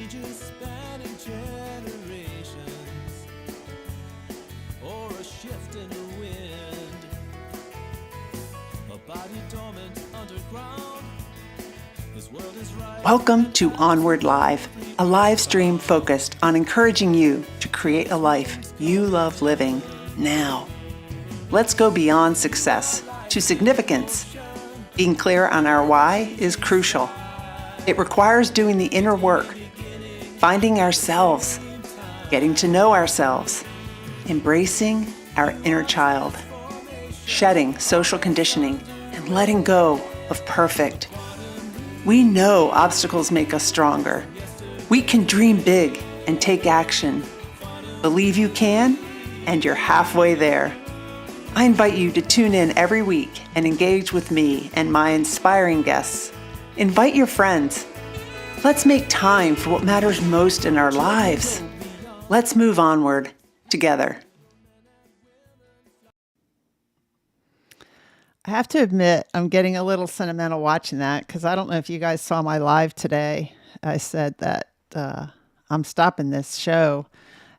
changes spanning generations, or a shift in the wind, a body dormant underground. His world is right. Welcome to Onward Live, a live stream focused on encouraging you to create a life you love living now. Let's go beyond success to significance. Being clear on our why is crucial. It requires doing the inner work, finding ourselves, getting to know ourselves, embracing our inner child, shedding social conditioning, and letting go of perfect. We know obstacles make us stronger. We can dream big and take action. Believe you can, and you're halfway there. I invite you to tune in every week and engage with me and my inspiring guests. Invite your friends. Let's make time for what matters most in our lives. Let's move onward together. I have to admit, I'm getting a little sentimental watching that because I don't know if you guys saw my live today. I said that I'm stopping this show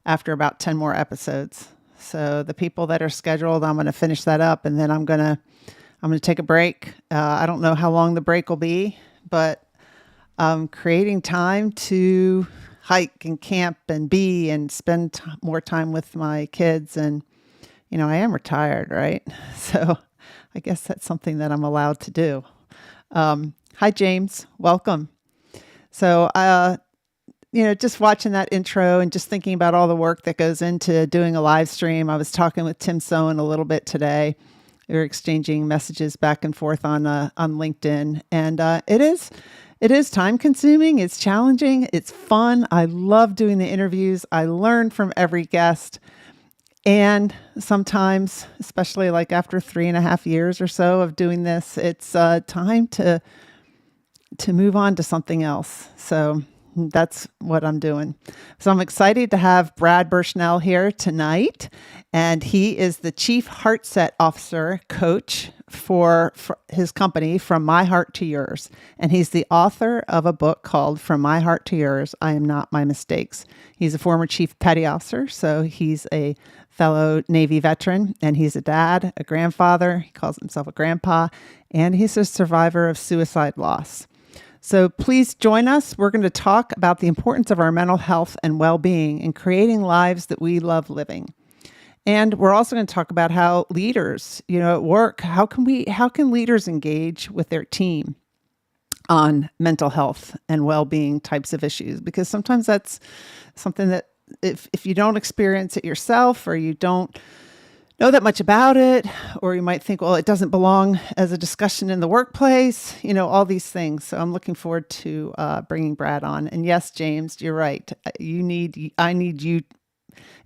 after about 10 more episodes. So the people that are scheduled, I'm going to finish that up, and then I'm going to take a break. I don't know how long the break will be, but I'm creating time to hike and camp and be and spend more time with my kids. And, you know, I am retired, right? So I guess that's something that I'm allowed to do. Hi, James. Welcome. So, just watching that intro and just thinking about all the work that goes into doing a live stream. I was talking with Tim Sohn a little bit today. We were exchanging messages back and forth on LinkedIn, and it is time consuming. It's challenging. It's fun. I love doing the interviews. I learn from every guest. And sometimes, especially like after 3.5 years or so of doing this, it's time to move on to something else. So that's what I'm doing. So I'm excited to have Brad Burchnell here tonight. And he is the Chief Heartset Officer Coach for his company, From My Heart to Yours. And he's the author of a book called From My Heart to Yours, I Am Not My Mistakes. He's a former Chief Petty Officer, so he's a fellow Navy veteran, and he's a dad, a grandfather. He calls himself a grandpa, and he's a survivor of suicide loss. So please join us. We're going to talk about the importance of our mental health and well-being in creating lives that we love living. And we're also going to talk about how leaders, at work, how can leaders engage with their team on mental health and well-being types of issues? Because sometimes that's something that if you don't experience it yourself, or you don't know that much about it, or you might think, well, it doesn't belong as a discussion in the workplace, all these things. So I'm looking forward to bringing Brad on. And yes, James, you're right. I need you.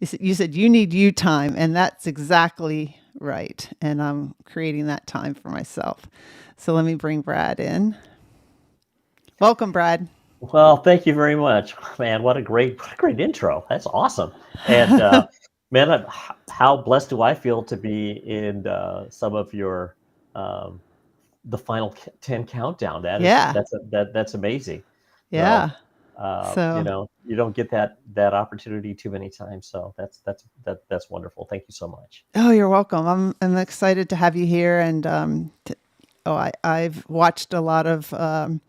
You said you need you time, and that's exactly right. And I'm creating that time for myself. So let me bring Brad in. Welcome, Brad. Well, thank you very much, man. What a great intro. That's awesome. And man, how blessed do I feel to be in some of your the final 10 countdown. That's amazing. Yeah. So, you don't get that opportunity too many times. So that's wonderful. Thank you so much. Oh, you're welcome. I'm excited to have you here. And I've watched a lot of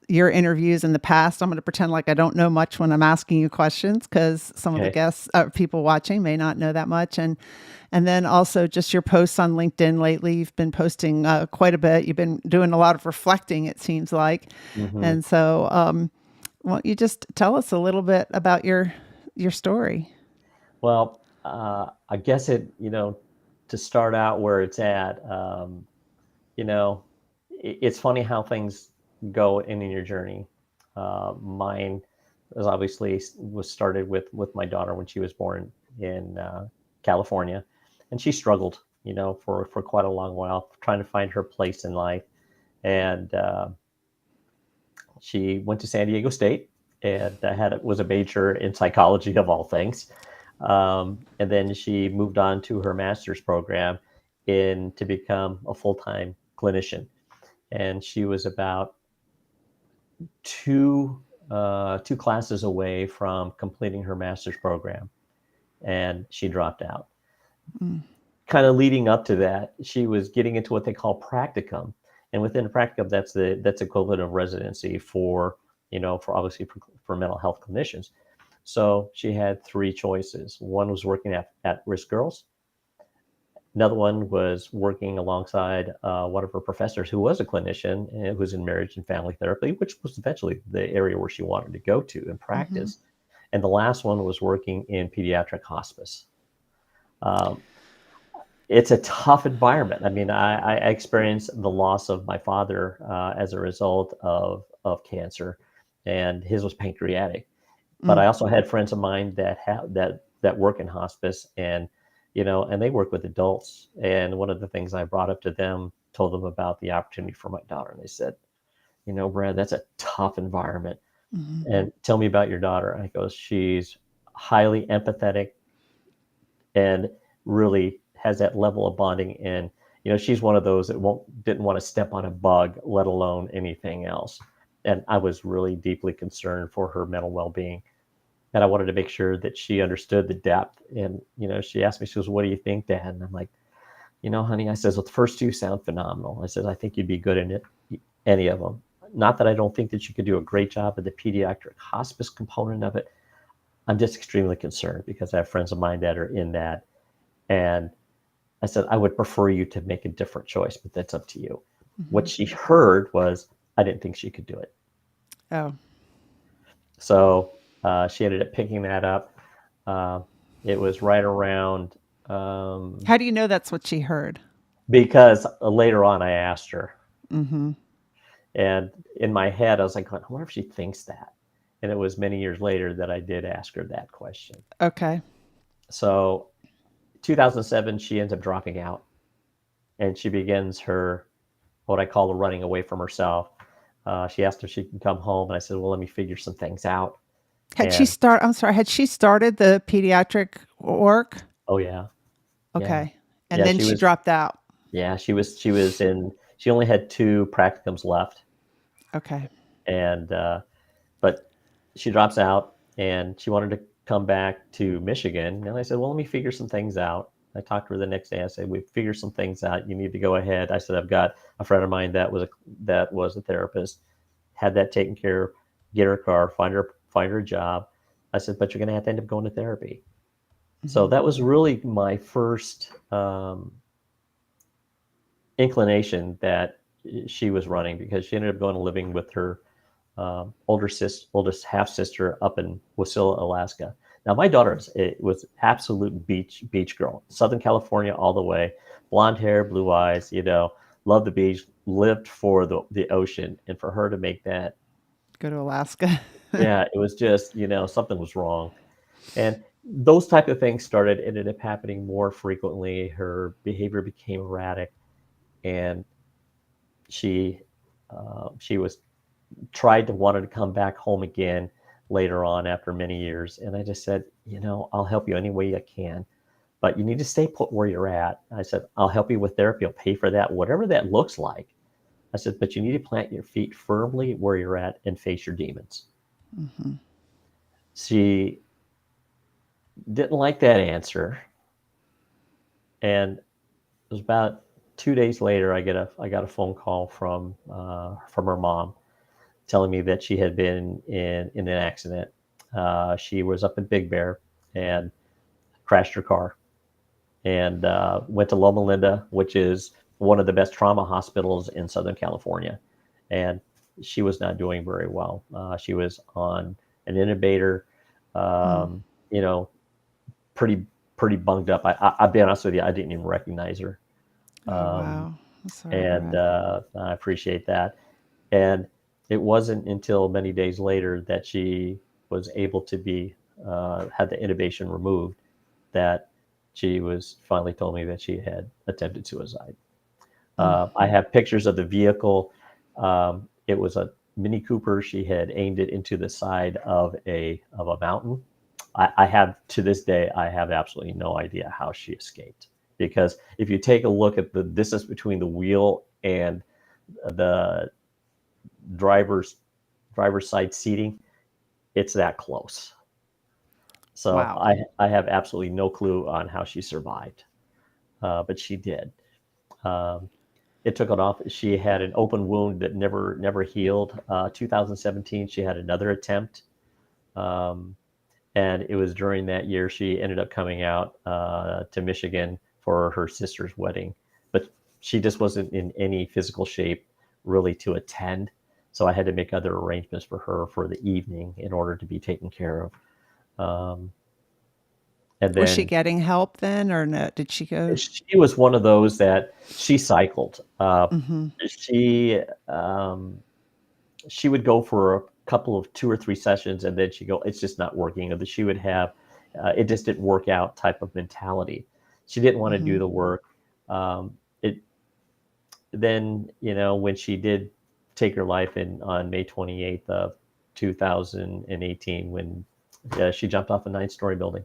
your interviews in the past. I'm going to pretend like I don't know much when I'm asking you questions, because some of the guests, people watching, may not know that much. And then also just your posts on LinkedIn lately. You've been posting quite a bit. You've been doing a lot of reflecting, it seems like. Mm-hmm. And so, why don't you just tell us a little bit about your story? Well, I guess to start out where it's at, it's funny how things go in your journey. Mine was started with my daughter when she was born in California, and she struggled, for quite a long while trying to find her place in life. And she went to San Diego State and was a major in psychology, of all things. And then she moved on to her master's program to become a full-time clinician. And she was about 2 two classes away from completing her master's program, and she dropped out. Kind of leading up to that, she was getting into what they call practicum, and within a practicum, that's equivalent of residency for for obviously for mental health clinicians. So she had three choices. One was working at risk girls. Another one was working alongside one of her professors who was a clinician and who was in marriage and family therapy, which was eventually the area where she wanted to go to and practice. And the last one was working in pediatric hospice. It's a tough environment. I mean, I experienced the loss of my father as a result of cancer, and his was pancreatic. But I also had friends of mine that that work in hospice, and and they work with adults. And one of the things I brought up to them, told them about the opportunity for my daughter, and they said, Brad, that's a tough environment. And tell me about your daughter. And I go, she's highly empathetic and really has that level of bonding. And she's one of those that didn't want to step on a bug, let alone anything else. And I was really deeply concerned for her mental well-being. And I wanted to make sure that she understood the depth. And, she asked me, she goes, what do you think, Dad? And I'm like, honey, I says, well, the first two sound phenomenal. I said, I think you'd be good in any of them. Not that I don't think that you could do a great job at the pediatric hospice component of it. I'm just extremely concerned because I have friends of mine that are in that. And I said, I would prefer you to make a different choice, but that's up to you. What she heard was, I didn't think she could do it. Oh. So she ended up picking that up. It was right around. How do you know that's what she heard? Because later on I asked her. And in my head, I was like, I wonder if she thinks that. And it was many years later that I did ask her that question. Okay. So 2007, she ends up dropping out. And she begins her, what I call the running away from herself. She asked if she can come home. And I said, well, let me figure some things out. Had she started the pediatric work? Oh, yeah. Okay. Yeah. And then she dropped out. Yeah, she only had 2 practicums left. Okay. And, but she drops out and she wanted to come back to Michigan. And I said, well, let me figure some things out. I talked to her the next day. I said, we figured some things out. You need to go ahead. I said, I've got a friend of mine that was a therapist, had that taken care of, get her car, find her a job. I said, but you're going to have to end up going to therapy. So that was really my first inclination that she was running, because she ended up going and living with her oldest half sister up in Wasilla, Alaska. Now my daughter was absolute beach girl, Southern California all the way, blonde hair, blue eyes, loved the beach, lived for the ocean, and for her to make that go to Alaska. Yeah, it was just something was wrong. And those type of things ended up happening more frequently. Her behavior became erratic, and she wanted to come back home again later on after many years. And I just said, I'll help you any way I can, but you need to stay put where you're at. I said, I'll help you with therapy. I'll pay for that, whatever that looks like. I said, but you need to plant your feet firmly where you're at and face your demons. She didn't like that answer. And it was about 2 days later, I got a phone call from her mom telling me that she had been in an accident. She was up in Big Bear and crashed her car, and went to Loma Linda, which is one of the best trauma hospitals in Southern California. And she was not doing very well. She was on an intubator, pretty bunged up. I'll be honest with you, I didn't even recognize her. Wow. Sorry, And Brad. I appreciate that. And it wasn't until many days later that she was able to had the intubation removed, that she was finally told me that she had attempted suicide. I have pictures of the vehicle. It was a Mini Cooper. She had aimed it into the side of a mountain. I have, to this day, I have absolutely no idea how she escaped, because if you take a look at the distance between the wheel and the driver's side seating, it's that close. So Wow. I have absolutely no clue on how she survived, but she did. Um, it took it off. She had an open wound that never healed. 2017, she had another attempt, um, and it was during that year she ended up coming out to Michigan for her sister's wedding, but she just wasn't in any physical shape really to attend. So I had to make other arrangements for her for the evening in order to be taken care of. Um, and Was she then getting help then, or no? Did she go? she was one of those that she cycled. Hmm. She she would go for a couple of 2 or 3 sessions, and then she go, it's just not working. Or that she would have, it just didn't work out type of mentality. She didn't want to Hmm. do the work. It then when she did take her life in on May 28th of 2018 when she jumped off a 9-story building.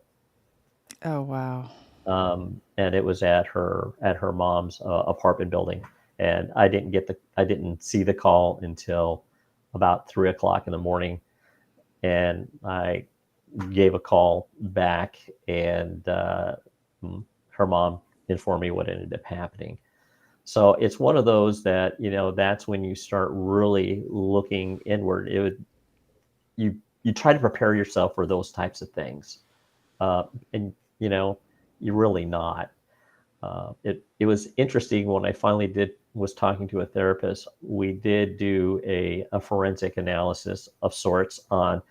Oh, wow. And it was at her mom's apartment building. And I didn't see the call until about 3 o'clock in the morning, and I gave a call back, and her mom informed me what ended up happening. So it's one of those that that's when you start really looking inward. You try to prepare yourself for those types of things, and you're really not. It was interesting when I finally was talking to a therapist. We did do a forensic analysis of sorts on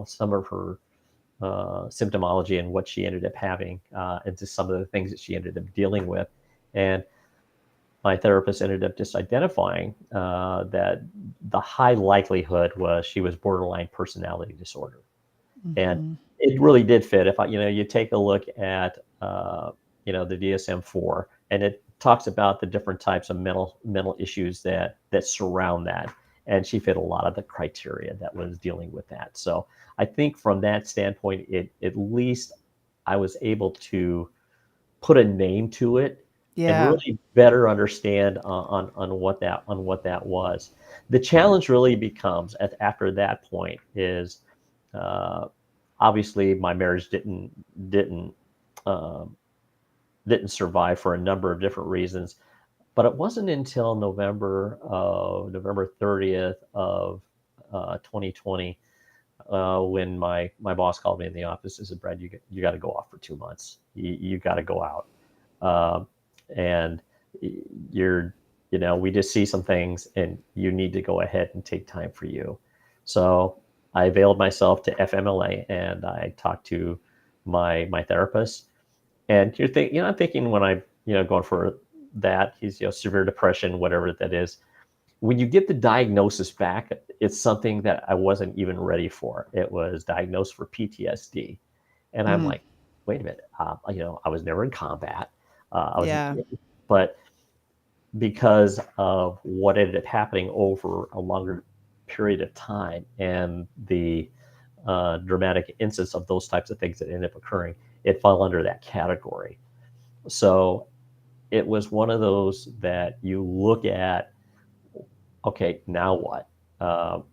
some of her symptomology and what she ended up having, and just some of the things that she ended up dealing with. And my therapist ended up just identifying that the high likelihood was she was borderline personality disorder. And Hmm. it really did fit. If you take a look at the DSM-4, and it talks about the different types of mental issues that surround that, and she fit a lot of the criteria that was dealing with that. So I think from that standpoint, at least I was able to put a name to it and Yeah. really better understand on what that was. The challenge really becomes after that point is, uh, obviously my marriage didn't um, didn't survive for a number of different reasons. But it wasn't until November 30th of 2020, when my boss called me in the office and said, "Brad, you got to go off for 2 months. You got to go out, um, and you're we just see some things, and you need to go ahead and take time for you." So I availed myself to FMLA, and I talked to my therapist. And I'm thinking when I going for that, he's severe depression, whatever that is. When you get the diagnosis back, it's something that I wasn't even ready for. It was diagnosed for PTSD, and I'm Mm. like, wait a minute, I was never in combat. I was, Yeah. but because of what ended up happening over a longer period of time and the dramatic instance of those types of things that ended up occurring, it fell under that category. So it was one of those that you look at, okay, now what?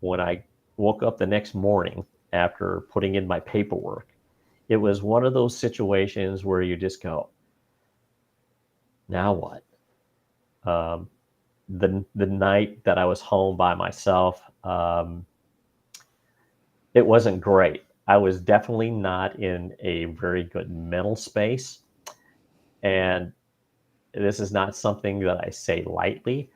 When I woke up the next morning after putting in my paperwork, it was one of those situations where you just go, now what? Um, the night that I was home by myself, it wasn't great. I was definitely not in a very good mental space, and this is not something that I say lightly,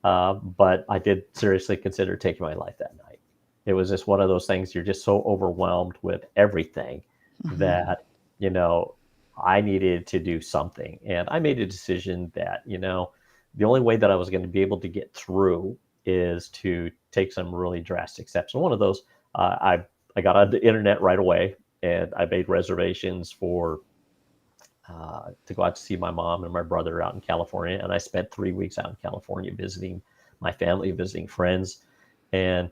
but I did seriously consider taking my life that night. It was just one of those things. You're just so overwhelmed with everything Hmm. that I needed to do something, and I made a decision that the only way that I was going to be able to get through is to take some really drastic steps. And one of those, I got on the internet right away, and I made reservations for to go out to see my mom and my brother out in California. And I spent 3 weeks out in California visiting my family, visiting friends, and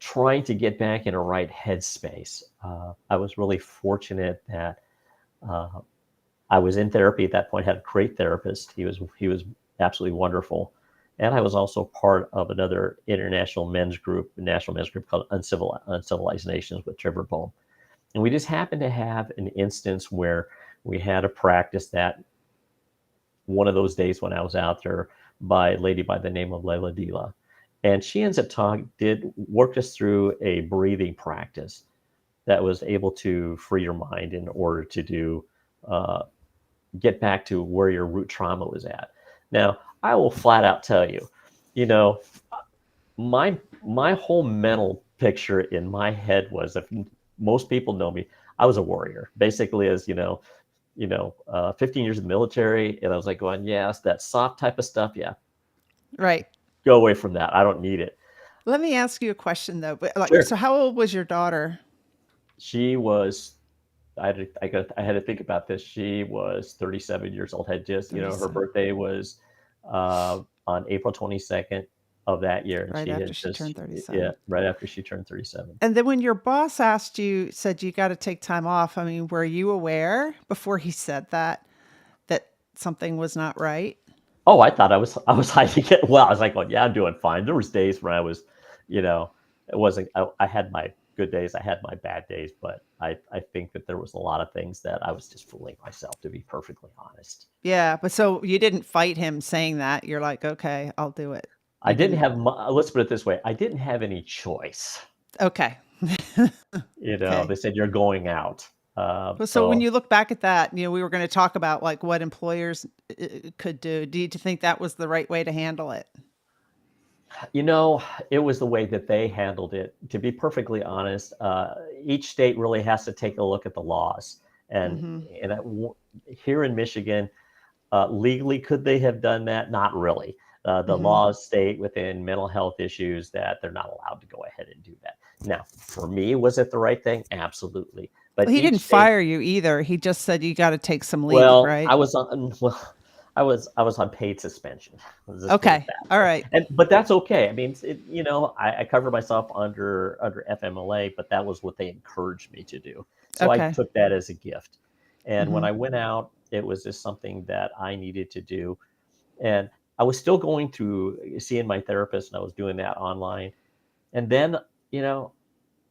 trying to get back in a right headspace. I was really fortunate that uh, I was in therapy at that point. Had a great therapist. He was absolutely wonderful, And I was also part of another international men's group, national men's group called Uncivilized Nations with Trevor Bohm. And we just happened to have an instance where we had a practice that one of those days when I was out there by a lady by the name of Layla Dila. And she ends up worked us through a breathing practice that was able to free your mind in order to get back to where your root trauma was at. Now, I will flat out tell you, you know, my whole mental picture in my head was, if most people know me, I was a warrior. Basically, as 15 years in the military, and I was like going, yes, that soft type of stuff, yeah, Right. go away from that. I don't need it. Let me ask you a question though. But Sure. so how old was your daughter? She was. I had to think about this. She was 37 years old. Had just, her 37. birthday was on April 22nd of that year, and Right she after had she just, turned 37. yeah, right after she turned 37. And then when your boss said you got to take time off, I mean, were you aware before he said that something was not right? Oh, I thought I was hiding it well. I was like, well, yeah, I'm doing fine. There was days when I was, it wasn't. I had my good days, I had my bad days, but I think that there was a lot of things that I was just fooling myself, to be perfectly honest. Yeah, but so you didn't fight him saying that. You're like, okay, I'll do it. I didn't have. Let's put it this way: I didn't have any choice. Okay. Okay. They said you're going out. Well, so when you look back at that, we were going to talk about like what employers could do. Do you think that was the right way to handle it? It was the way that they handled it. To be perfectly honest, each state really has to take a look at the laws. And here in Michigan, legally, could they have done that? Not really. The laws state within mental health issues that they're not allowed to go ahead and do that. Now, for me, was it the right thing? Absolutely. But Well, he didn't fire you either. He just said you got to take some leave, right? I was on paid suspension. Okay. All right. But that's okay. I mean, I covered myself under FMLA, but that was what they encouraged me to do. So I took that as a gift. And when I went out, it was just something that I needed to do. And I was still going through seeing my therapist, and I was doing that online. And then,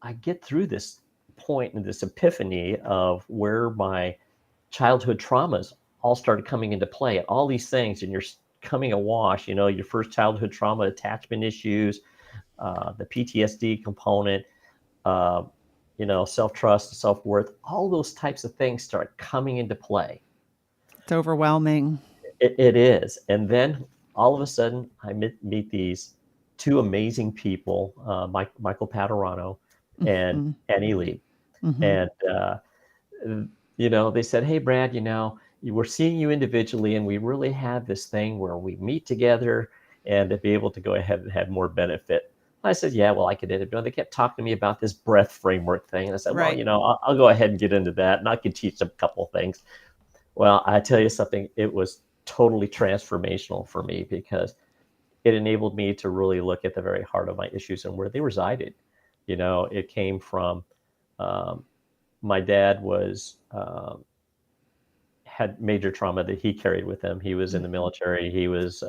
I get through this point and this epiphany of where my childhood traumas all started coming into play, and all these things, and you're coming awash, your first childhood trauma, attachment issues, the PTSD component, self-trust, self-worth, all those types of things start coming into play. It's overwhelming. It is. And then all of a sudden I meet these two amazing people, Michael Paterano and Annie Lee. And, they said, hey, Brad, we're seeing you individually, and we really have this thing where we meet together and to be able to go ahead and have more benefit. I said, yeah, well, I could end up. They kept talking to me about this breath framework thing. And I said, well, I'll go ahead and get into that, and I could teach them a couple of things. Well, I tell you something, it was totally transformational for me, because it enabled me to really look at the very heart of my issues and where they resided. It came from my dad had major trauma that he carried with him. He was in the military. He was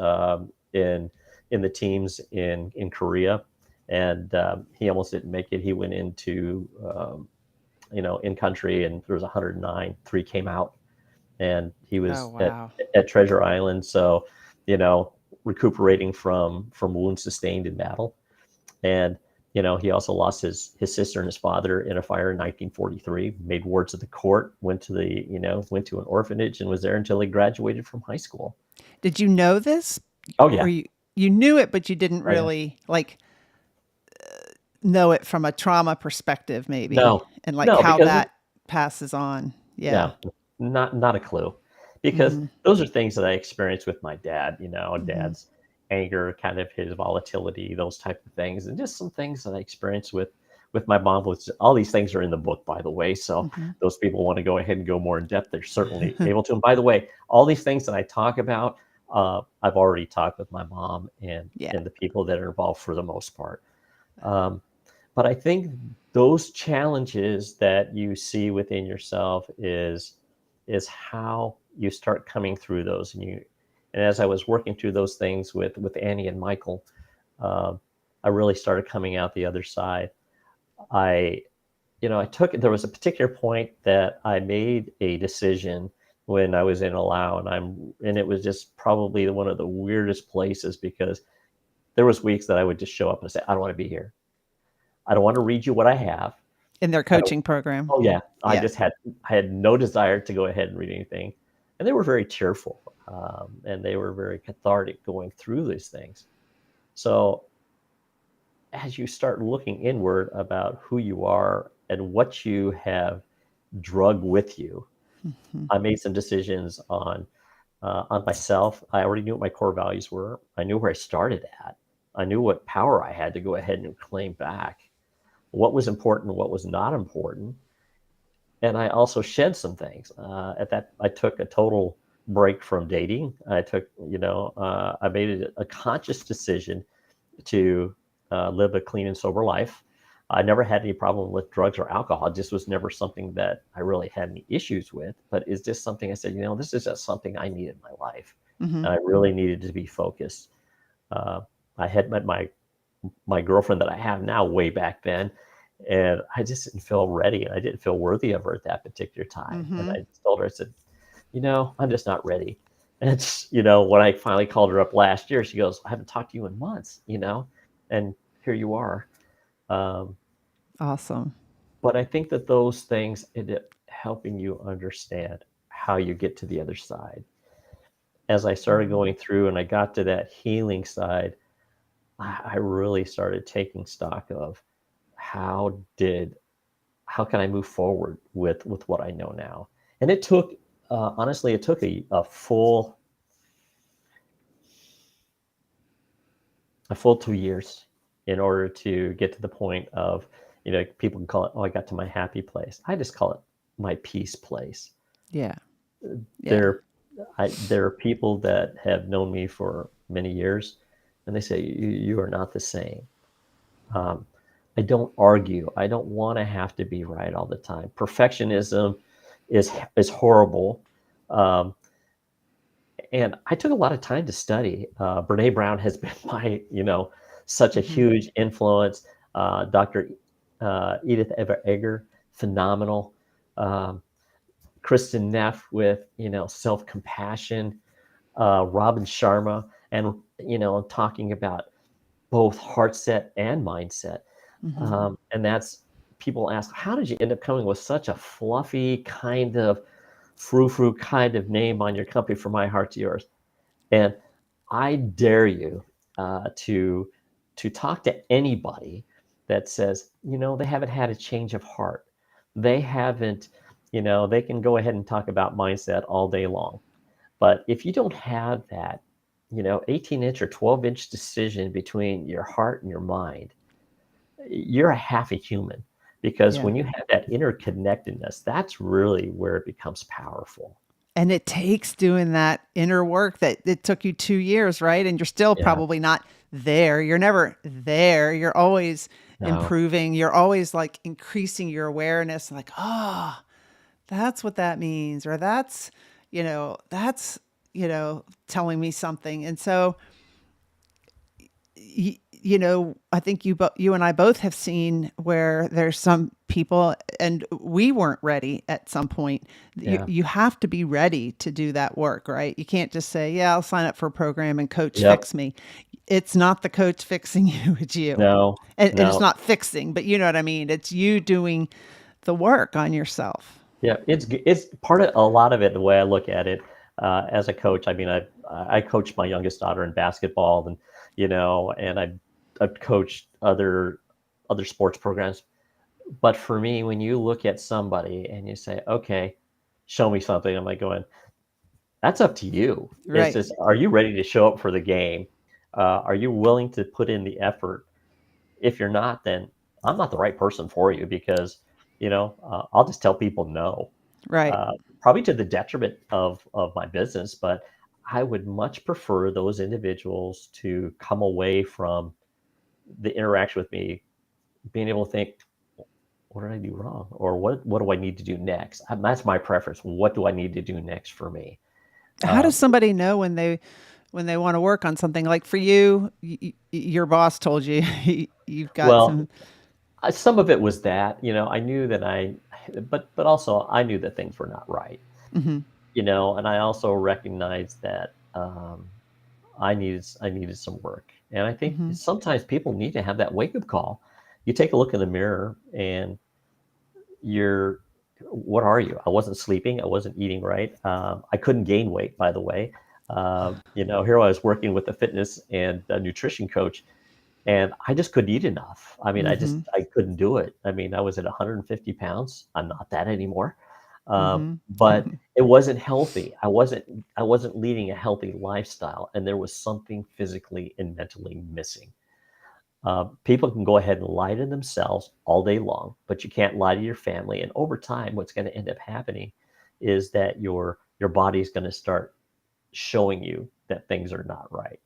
in the teams in Korea, and he almost didn't make it. He went into in country, and there was 109. 3 came out, and he was at Treasure Island. So recuperating from wounds sustained in battle. And he also lost his sister and his father in a fire in 1943, made wards of the court, went to an orphanage, and was there until he graduated from high school. Did you know this? Oh, yeah. Or you knew it, but you didn't really know it from a trauma perspective, maybe. No. And how that passes on. Yeah. Not a clue. Because those are things that I experienced with my dad, dad's anger, kind of his volatility, those type of things, and just some things that I experienced with my mom. All these things are in the book, by the way. So those people want to go ahead and go more in depth, they're certainly able to. And by the way, all these things that I talk about, I've already talked with my mom and the people that are involved for the most part. But I think those challenges that you see within yourself is how you start coming through those, and And as I was working through those things with Annie and Michael, I really started coming out the other side. I there was a particular point that I made a decision when I was in Palau, and it was just probably one of the weirdest places, because there was weeks that I would just show up and say, I don't want to be here. I don't want to read you what I have. In their coaching program. Oh yeah. I Yeah. had no desire to go ahead and read anything. And they were very cheerful, and they were very cathartic going through these things. So as you start looking inward about who you are and what you have drug with you, I made some decisions on myself. I already knew what my core values were. I knew where I started at. I knew what power I had to go ahead and claim back, what was important and what was not important. And I also shed some things. I took a total break from dating. I made a conscious decision to live a clean and sober life. I never had any problem with drugs or alcohol. It just was never something that I really had any issues with, but it's just something I said, this is just something I need in my life. Mm-hmm. And I really needed to be focused. I had met my girlfriend that I have now way back then, and I just didn't feel ready. I didn't feel worthy of her at that particular time. Mm-hmm. And I told her, I said, I'm just not ready. And it's, when I finally called her up last year, she goes, I haven't talked to you in months, and here you are. Awesome. But I think that those things end up helping you understand how you get to the other side. As I started going through and I got to that healing side, I really started taking stock of how can I move forward with what I know now. And it took, honestly, it took a full 2 years in order to get to the point of, people can call it, I got to my happy place. I just call it my peace place. Yeah. There are people that have known me for many years, and they say, you are not the same. I don't argue. I don't want to have to be right all the time. Perfectionism is horrible. And I took a lot of time to study. Brene Brown has been my, such a huge influence. Dr. Edith Eger, phenomenal. Kristen Neff with, self-compassion. Robin Sharma, and, talking about both Heartset and mindset. Mm-hmm. And that's, people ask, how did you end up coming with such a fluffy kind of frou-frou kind of name on your company, From My Heart to Yours? And I dare you to talk to anybody that says, they haven't had a change of heart. They haven't, they can go ahead and talk about mindset all day long. But if you don't have that, 18-inch or 12-inch decision between your heart and your mind, you're a half a human. Because when you have that interconnectedness, that's really where it becomes powerful. And it takes doing that inner work that it took you 2 years, right? And you're still probably not there. You're never there. You're always improving. You're always like increasing your awareness, like, oh, that's what that means. Or that's, telling me something. And so, I think you and I both have seen where there's some people, and we weren't ready at some point. You have to be ready to do that work, right? You can't just say, yeah, I'll sign up for a program and coach fix me. It's not the coach fixing you, it's you. And it's not fixing, but you know what I mean? It's you doing the work on yourself. Yeah, it's part of a lot of it. The way I look at it as a coach, I mean, I coached my youngest daughter in basketball, and and I've coached other sports programs. But for me, when you look at somebody and you say, okay, show me something, I'm like going, that's up to you. Right. It's just, are you ready to show up for the game? Are you willing to put in the effort? If you're not, then I'm not the right person for you, because, I'll just tell people no. Right. Probably to the detriment of my business, but I would much prefer those individuals to come away from the interaction with me being able to think, what did I do wrong? Or what do I need to do next? That's my preference. What do I need to do next for me? How does somebody know when they want to work on something? Like for you, your boss told you you've got Well, some. some of it was that, I knew that but also I knew that things were not right, Mhm, and I also recognized that I needed some work. And I think mhm, sometimes people need to have that wake up call. You take a look in the mirror and you're, what are you? I wasn't sleeping. I wasn't eating right. I couldn't gain weight, by the way. Here I was working with a fitness and a nutrition coach, and I just couldn't eat enough. I mean, mhm, I couldn't do it. I mean, I was at 150 pounds. I'm not that anymore. mhm. But it wasn't healthy. I wasn't leading a healthy lifestyle, and there was something physically and mentally missing. People can go ahead and lie to themselves all day long, but you can't lie to your family. And over time, what's going to end up happening is that your body is going to start showing you that things are not right.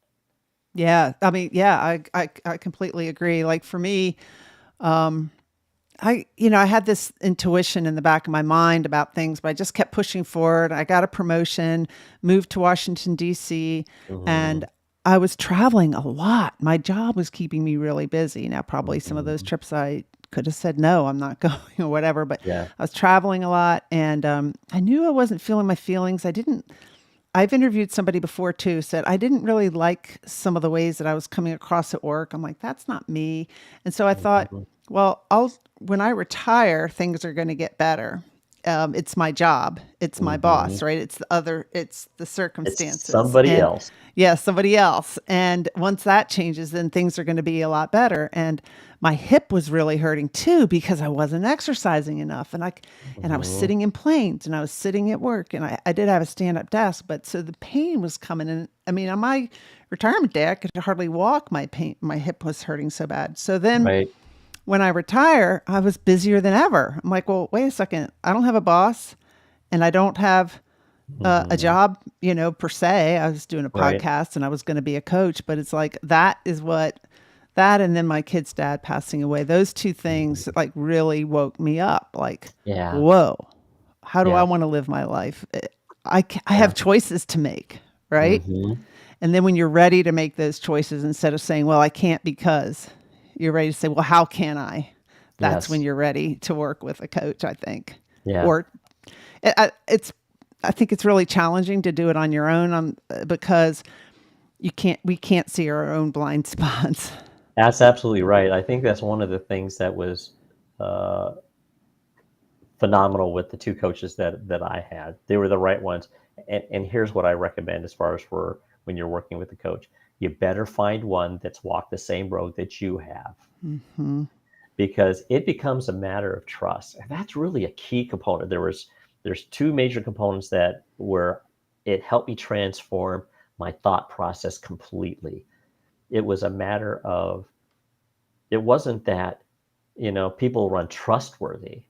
Yeah, I mean, yeah, I completely agree. Like for me, um, I had this intuition in the back of my mind about things, but I just kept pushing forward. I got a promotion, moved to Washington, D.C., and Mhm, I was traveling a lot. My job was keeping me really busy. Now, probably some of those mhm. trips I could have said, no, I'm not going or whatever, but Yeah. I was traveling a lot and I knew I wasn't feeling my feelings. I've interviewed somebody before too, said I didn't really like some of the ways that I was coming across at work. I'm like, that's not me. And so I thought, Mhm. well, when I retire, things are going to get better. It's my job. It's my boss, Mhm. right? It's the It's circumstances. somebody And else. yeah, somebody else. And once that changes, then things are going to be a lot better. And my hip was really hurting too because I wasn't exercising enough. And I was Mhm. sitting in planes and I was sitting at work and I did have a stand up desk, but so the pain was coming in. I mean, on my retirement day, I could hardly walk. My hip was hurting so bad. So then Right. when I retire, I was busier than ever. I'm like, well, wait a second. I don't have a boss and I don't have a Mhm. job, per se. I was doing a Right. podcast and I was going to be a coach, but it's like that and then my kid's dad passing away, those two things Mhm. like really woke me up. Like, Yeah. whoa, how do I Yeah. want to live my life? I Yeah. have choices to make, right? Mhm. And then when you're ready to make those choices, instead of saying, well, I can't because, you're ready to say, well, how can I? That's when Yes. you're ready to work with a coach, I think. Yeah. Or it's I think it's really challenging to do it on your own because we can't see our own blind spots. That's absolutely right. I think that's one of the things that was uh, phenomenal with the two coaches that I had. They were the right ones. And here's what I recommend as far as for when you're working with a coach. You better find one that's walked the same road that you have, Hmm. because it becomes a matter of trust. And that's really a key component. There's two major components that where it helped me transform my thought process completely. It was a matter of, it wasn't that, people run trustworthy.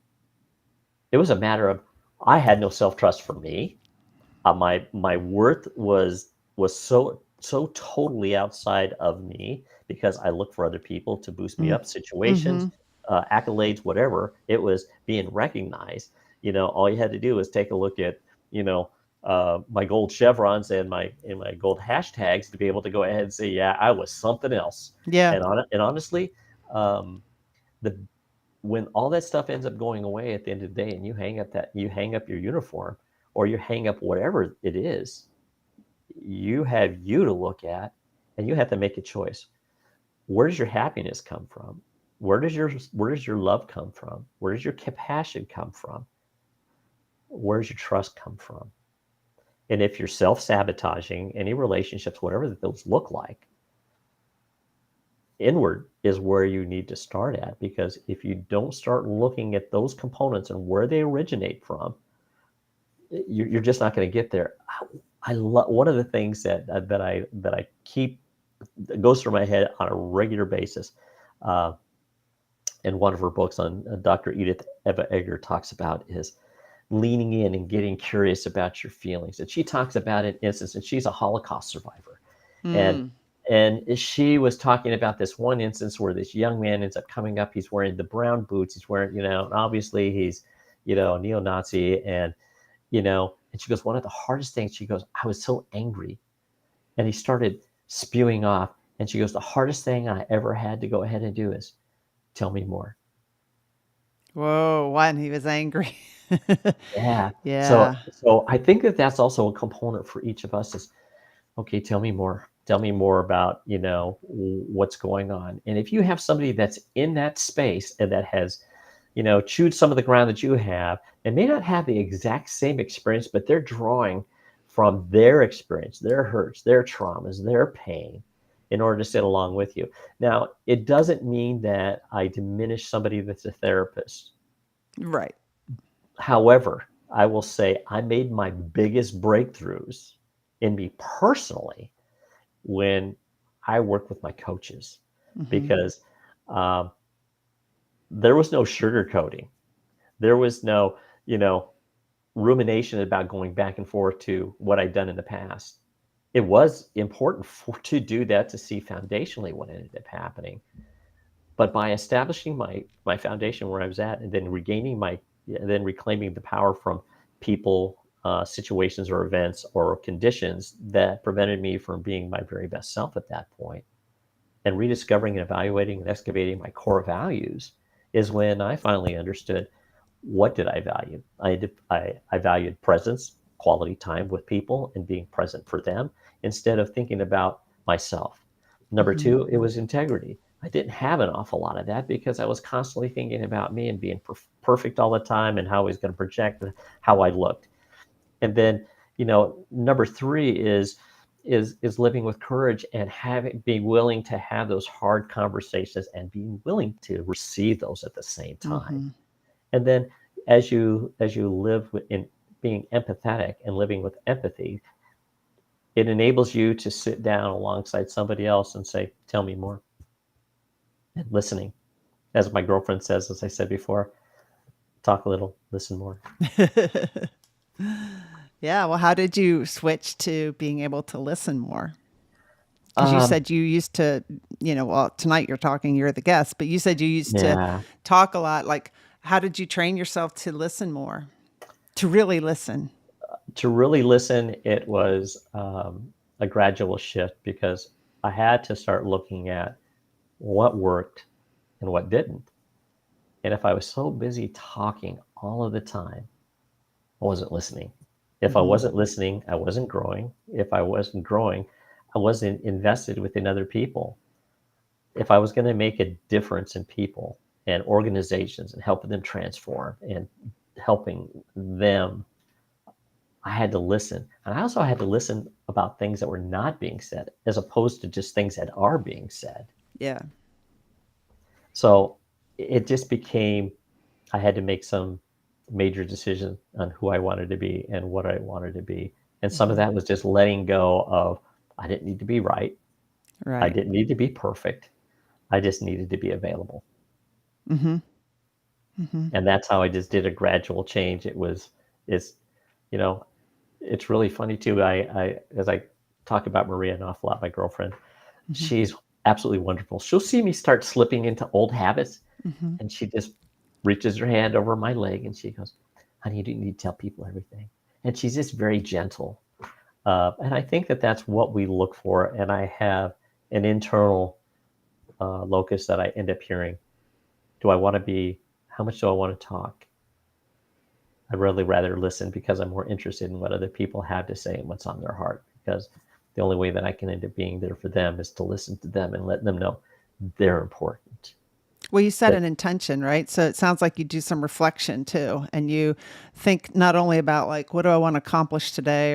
It was a matter of, I had no self-trust for me. My worth was so totally outside of me because I look for other people to boost me up, situations, Mm-hmm. accolades, whatever. It was being recognized. All you had to do was take a look at, you know, my gold chevrons and my gold hashtags to be able to go ahead and say, yeah, I was something else. Yeah. And honestly, um, the when all that stuff ends up going away at the end of the day, and you hang up your uniform, or you hang up whatever it is, you have you to look at, and you have to make a choice. Where does your happiness come from? Where does your love come from? Where does your compassion come from? Where does your trust come from? And if you're self-sabotaging any relationships, whatever those look like, inward is where you need to start at, because if you don't start looking at those components and where they originate from, you're just not going to get there. I love one of the things that I keep, that goes through my head on a regular basis. Uh, in one of her books on, Dr. Edith Eva Eger talks about, is leaning in and getting curious about your feelings. And she talks about an instance, and she's a Holocaust survivor, and Mm. she was talking about this one instance where this young man ends up coming up. He's wearing the brown boots. He's wearing, and obviously he's, a neo-Nazi, and you know And she goes, one of the hardest things, she goes, I was so angry. And he started spewing off. And she goes, the hardest thing I ever had to go ahead and do is tell me more. Whoa, when he was angry. Yeah. Yeah. So I think that that's also a component for each of us is, okay, tell me more. Tell me more about, what's going on. And if you have somebody that's in that space and that has, chewed some of the ground that you have and may not have the exact same experience, but they're drawing from their experience, their hurts, their traumas, their pain in order to sit along with you. Now, it doesn't mean that I diminish somebody that's a therapist. Right. However, I will say I made my biggest breakthroughs in me personally when I worked with my coaches, because there was no sugarcoating. There was no, rumination about going back and forth to what I'd done in the past. It was important to do that to see foundationally what ended up happening. But by establishing my foundation where I was at, and then reclaiming the power from people, situations or events or conditions that prevented me from being my very best self at that point, and rediscovering and evaluating and excavating my core values, is when I finally understood, what did I value? I valued presence, quality time with people, and being present for them instead of thinking about myself. Number two, it was integrity. I didn't have an awful lot of that because I was constantly thinking about me and being perfect all the time and how I was going to project how I looked. And then, number three is living with courage and being willing to have those hard conversations and being willing to receive those at the same time. And then as you live in being empathetic and living with empathy, it enables you to sit down alongside somebody else and say, tell me more. And listening. As my girlfriend says, as I said before, talk a little, listen more. Yeah. Well, how did you switch to being able to listen more? Because you said you used to, well, tonight you're the guest, but you said you used to talk a lot. Like, how did you train yourself to listen more, to really listen? To really listen, it was a gradual shift, because I had to start looking at what worked and what didn't. And if I was so busy talking all of the time, I wasn't listening. If I wasn't listening, I wasn't growing. If I wasn't growing, I wasn't invested within other people. If I was going to make a difference in people and organizations and helping them transform and helping them, I had to listen. And I also had to listen about things that were not being said, as opposed to just things that are being said. Yeah. So it just became, I had to make some major decisions on who I wanted to be and what I wanted to be. And some of that was just letting go of, I didn't need to be right. I didn't need to be perfect. I just needed to be available. And that's how I just did a gradual change. It's really funny too. I as I talk about Maria an awful lot, my girlfriend, she's absolutely wonderful. She'll see me start slipping into old habits, and she just reaches her hand over my leg and she goes, honey, you don't need to tell people everything. And she's just very gentle. And I think that that's what we look for. And I have an internal locus that I end up hearing. How much do I want to talk? I'd really rather listen, because I'm more interested in what other people have to say and what's on their heart. Because the only way that I can end up being there for them is to listen to them and let them know they're important. Well, you set an intention, right? So it sounds like you do some reflection too, and you think not only about like, what do I want to accomplish today,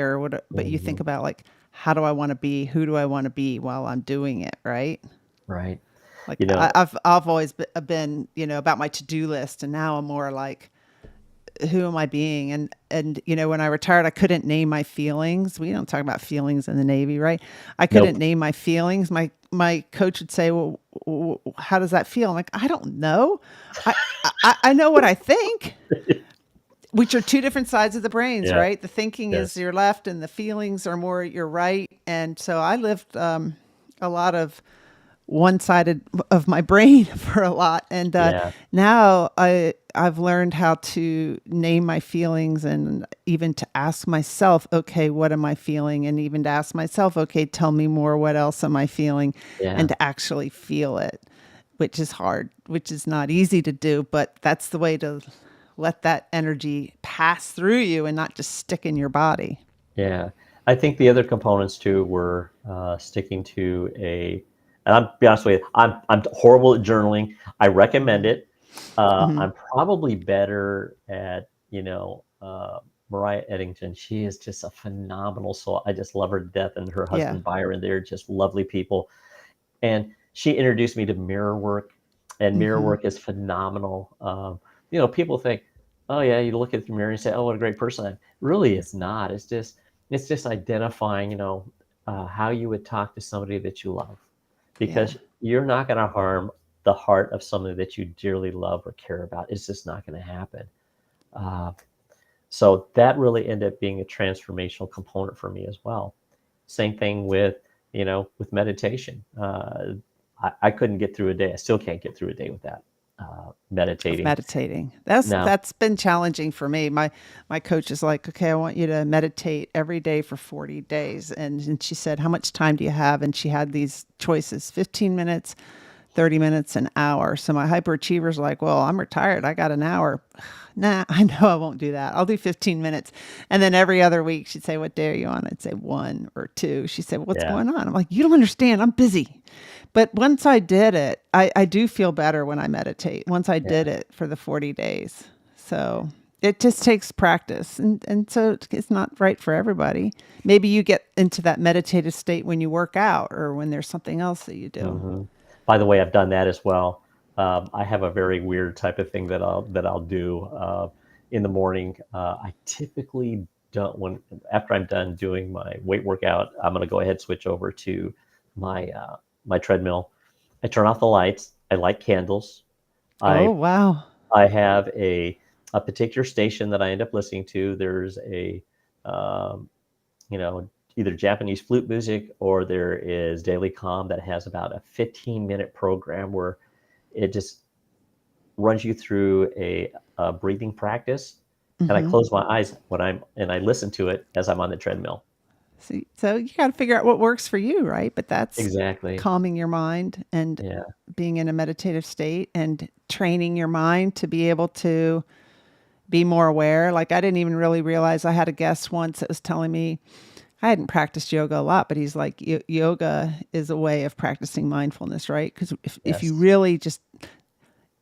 but you think about like, how do I want to be? Who do I want to be while I'm doing it? Right. Right. Like I've always been, about my to-do list, and now I'm more like, who am I being? And when I retired, I couldn't name my feelings. We don't talk about feelings in the Navy, right? I couldn't name my feelings. My coach would say, well, how does that feel? I'm like, I don't know. I know what I think, which are two different sides of the brains, right? The thinking is your left and the feelings are more your right. And so I lived a lot of one sided of my brain for a lot. And Yeah. now I've learned how to name my feelings and even to ask myself, okay, what am I feeling? And even to ask myself, okay, tell me more. What else am I feeling? Yeah. And to actually feel it, which is hard, which is not easy to do, but that's the way to let that energy pass through you and not just stick in your body. Yeah. I think the other components too were sticking to and I'm be honest with you, I'm horrible at journaling. I recommend it. Hmm. I'm probably better at, Mariah Eddington. She is just a phenomenal soul. I just love her to death, and her Yeah. husband Byron. They're just lovely people. And she introduced me to mirror work, and mirror Hmm. work is phenomenal. People think, oh yeah, you look at the mirror and say, oh, what a great person I am. Really, it's not. It's just identifying, how you would talk to somebody that you love, Yeah. because you're not going to harm the heart of somebody that you dearly love or care about. It's just not going to happen. Uh, so that really ended up being a transformational component for me as well. Same thing with meditation. I couldn't get through a day. I still can't get through a day without Of meditating. meditating. That's Now, that's been challenging for me. My coach is like, okay, I want you to meditate every day for 40 days. And she said, how much time do you have? And she had these choices, 15 minutes, 30 minutes, an hour. So my hyperachiever's like, well, I'm retired. I got an hour. Nah, I know I won't do that. I'll do 15 minutes. And then every other week she'd say, what day are you on? I'd say 1 or 2. She said, what's yeah, going on? I'm like, you don't understand. I'm busy. But once I did it, I do feel better when I meditate. Once I yeah. did it for the 40 days. So it just takes practice. And so it's not right for everybody. Maybe you get into that meditative state when you work out or when there's something else that you do. hmm By the way, I've done that as well. I have a very weird type of thing that I'll do in the morning. I typically don't when after I'm done doing my weight workout, I'm going to go ahead and switch over to my treadmill. I turn off the lights. I light candles. Oh, I wow. I have a particular station that I end up listening to. There's um, you know, either Japanese flute music, or there is Daily Calm that has about a 15-minute program where it just runs you through a breathing practice. And I Hmm. close my eyes and I listen to it as I'm on the treadmill. So you got to figure out what works for you, right? But that's Exactly. calming your mind and Yeah. being in a meditative state and training your mind to be able to be more aware. Like I didn't even really realize I had a guest once that was telling me I hadn't practiced yoga a lot, but he's like, yoga is a way of practicing mindfulness, right? Because if you Yes. really just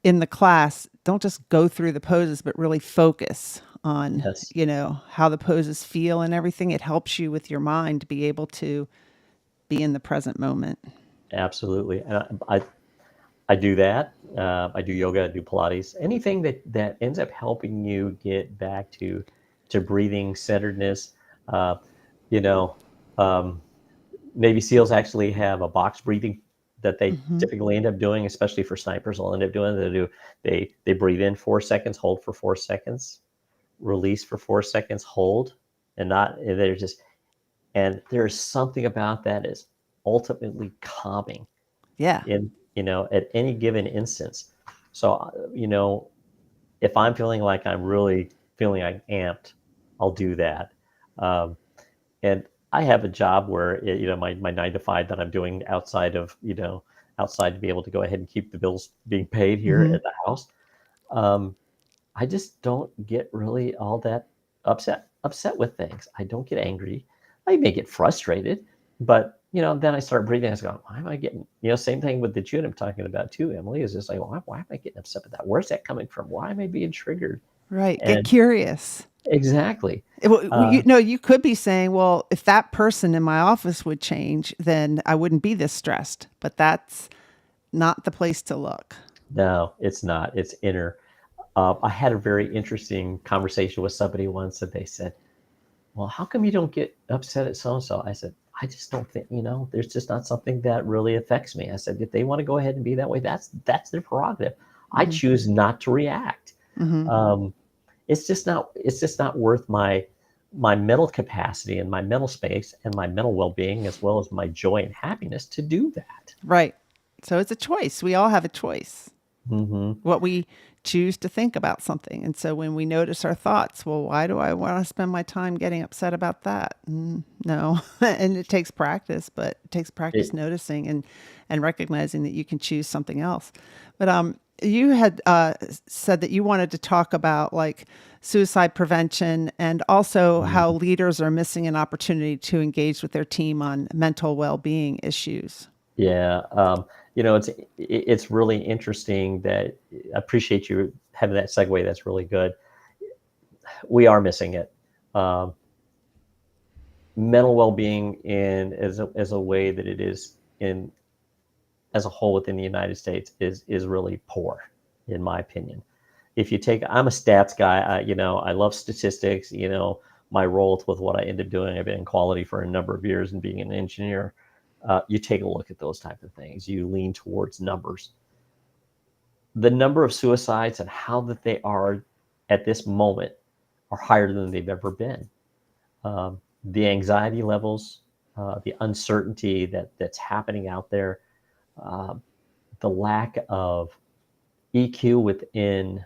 in the class, don't just go through the poses, but really focus on, Yes. how the poses feel and everything. It helps you with your mind to be able to be in the present moment. Absolutely. And I do that. I do yoga. I do Pilates. Anything that ends up helping you get back to breathing centeredness. Uh, you know, um, Navy SEALs actually have a box breathing that they Hmm. typically end up doing, especially for snipers. They'll end up doing they breathe in 4 seconds, hold for 4 seconds, release for 4 seconds, hold, and not and they're just and there's something about that is ultimately calming Yeah. at any given instance. So if I'm feeling like I'm really feeling like amped, I'll do that. Um, and I have a job where my 9 to 5 that I'm doing outside to be able to go ahead and keep the bills being paid here Hmm. at the house. Um, I just don't get really all that upset with things. I don't get angry. I may get frustrated, but then I start breathing. I was going, why am I getting? Same thing with the June I'm talking about too. Emily is just like, why am I getting upset with that? Where's that coming from? Why am I being triggered? Right. Get And curious. exactly. You Uh, know, you could be saying, well, if that person in my office would change, then I wouldn't be this stressed. But that's not the place to look. no, it's not. It's inner. I had a very interesting conversation with somebody once, and they said, well, how come you don't get upset at so and so? I said, I just don't think, there's just not something that really affects me. I said, if they want to go ahead and be that way, that's their prerogative. I Hmm. choose not to react. Hmm. Um, it's just not worth my mental capacity and my mental space and my mental well-being, as well as my joy and happiness, to do that. Right. So it's a choice. We all have a choice. Hmm. What we choose to think about something. And so when we notice our thoughts, well, why do I want to spend my time getting upset about that? No. And it takes practice, but it takes practice It, noticing and recognizing that you can choose something else. But you had said that you wanted to talk about like suicide prevention and also how leaders are missing an opportunity to engage with their team on mental well-being issues. yeah, it's really interesting that I appreciate you having that segue. That's really good. We are missing it. Um, Mental well-being in as a way that it is in as a whole within the United States is really poor, in my opinion. If you take, I'm a stats guy. I love statistics. My role with what I ended up doing. I've been in quality for a number of years and being an engineer. You take a look at those type of things. You lean towards numbers. The number of suicides and how that they are at this moment are higher than they've ever been. The anxiety levels, the uncertainty that's happening out there, uh, the lack of EQ within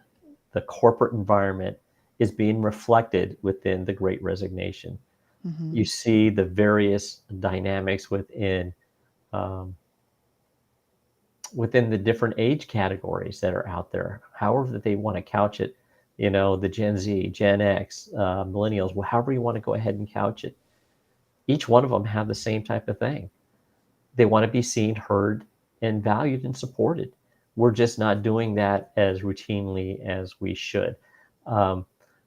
the corporate environment is being reflected within the Great Resignation. Mm-hmm. You see the various dynamics um, within the different age categories that are out there, however that they want to couch it. The Gen Z, Gen X, millennials, however you want to go ahead and couch it. Each one of them have the same type of thing. They want to be seen, heard, and valued and supported. We're just not doing that as routinely as we should. Um,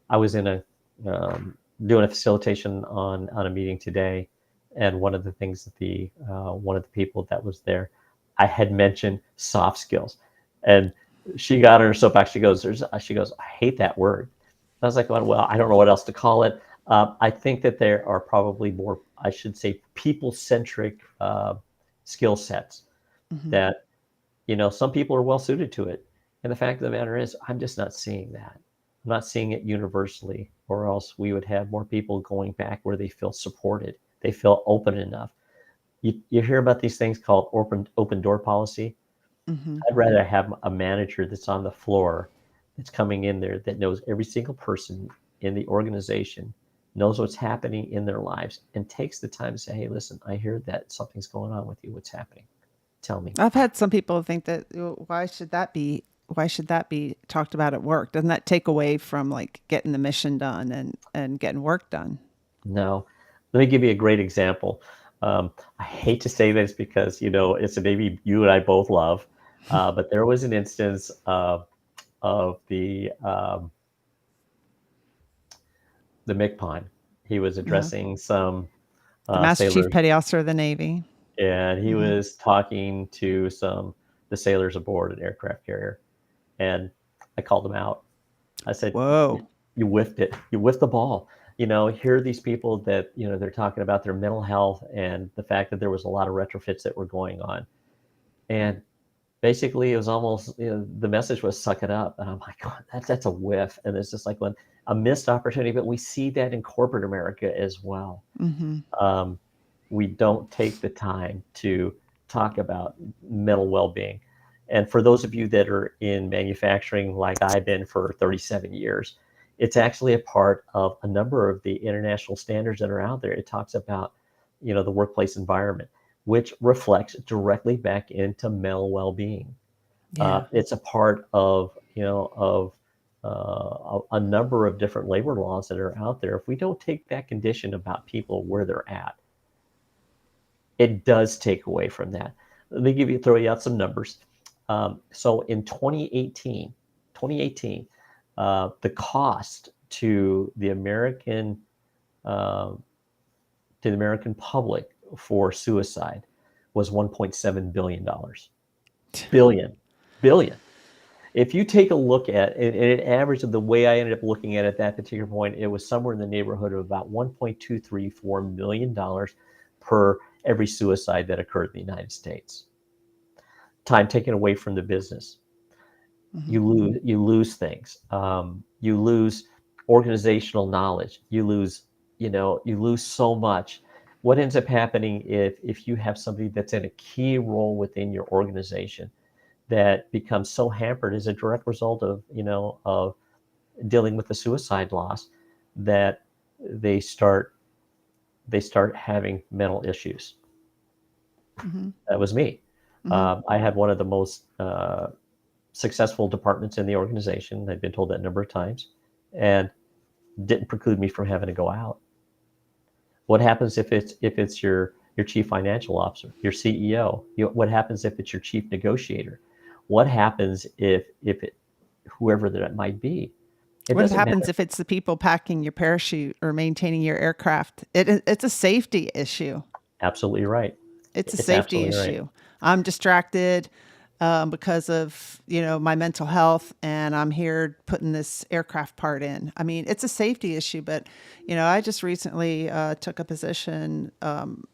I was doing a facilitation on a meeting today, and one of the things that the one of the people that was there, I had mentioned soft skills, and she got on her soapbox. She goes, I hate that word. I was like, well, I don't know what else to call it. I think that there are probably more, I should say, people-centric skill sets Mm-hmm. that some people are well suited to it, and the fact of the matter is I'm just not seeing that. I'm not seeing it universally, or else we would have more people going back where they feel supported, they feel open enough. You hear about these things called open door policy. Mm-hmm. I'd rather have a manager that's on the floor, that's coming in there, that knows every single person in the organization, knows what's happening in their lives, and takes the time to say, hey, listen, I hear that something's going on with you. What's happening? Tell me. I've had some people think that why should that be talked about at work? Doesn't that take away from like getting the mission done and getting work done? No. Let me give you a great example. I hate to say this because, it's a baby you and I both love, but there was an instance of the MCPON. He was Uh, addressing some the Master Chief sailors, Petty Officer of the Navy. and he Hmm. was talking to the sailors aboard an aircraft carrier, and I called him out. I said, Whoa. you whiffed it. You whiffed the ball. Here are these people that, they're talking about their mental health and the fact that there was a lot of retrofits that were going on. And basically it was almost, the message was suck it up. And I'm like, God, that's a whiff. And it's just like a missed opportunity, but we see that in corporate America as well. Mm-hmm. Um, we don't take the time to talk about mental well-being. And for those of you that are in manufacturing, like I've been for 37 years, it's actually a part of a number of the international standards that are out there. It talks about, the workplace environment, which reflects directly back into mental well-being. Yeah. It's a part of, a number of different labor laws that are out there. If we don't take that condition about people where they're at, it does take away from that. Let me throw you out some numbers. So in 2018, the cost uh, to the American public for suicide was $1.7 billion. Billion. If you take a look at it, and it averaged, the way I ended up looking at it at that particular point, it was somewhere in the neighborhood of about $1.234 million per every suicide that occurred in the United States. Time taken away from the business. Mm-hmm. You lose things. You lose organizational knowledge. You lose so much. what ends up happening if you have somebody that's in a key role within your organization that becomes so hampered as a direct result of, of dealing with the suicide loss, that they start having mental issues. Mm-hmm. That was me. Mm-hmm. I had one of the most successful departments in the organization. I've been told that a number of times, and didn't preclude me from having to go out. What happens if it's your chief financial officer, your CEO? What happens if it's your chief negotiator? What happens if it, whoever that might be? It What doesn't happens matter. if it's the people packing your parachute or maintaining your aircraft? It's a safety issue. Absolutely right. It's a It's safety absolutely right. issue. I'm distracted because of my mental health, and I'm here putting this aircraft part in. I mean, it's a safety issue, but I just recently took a position, on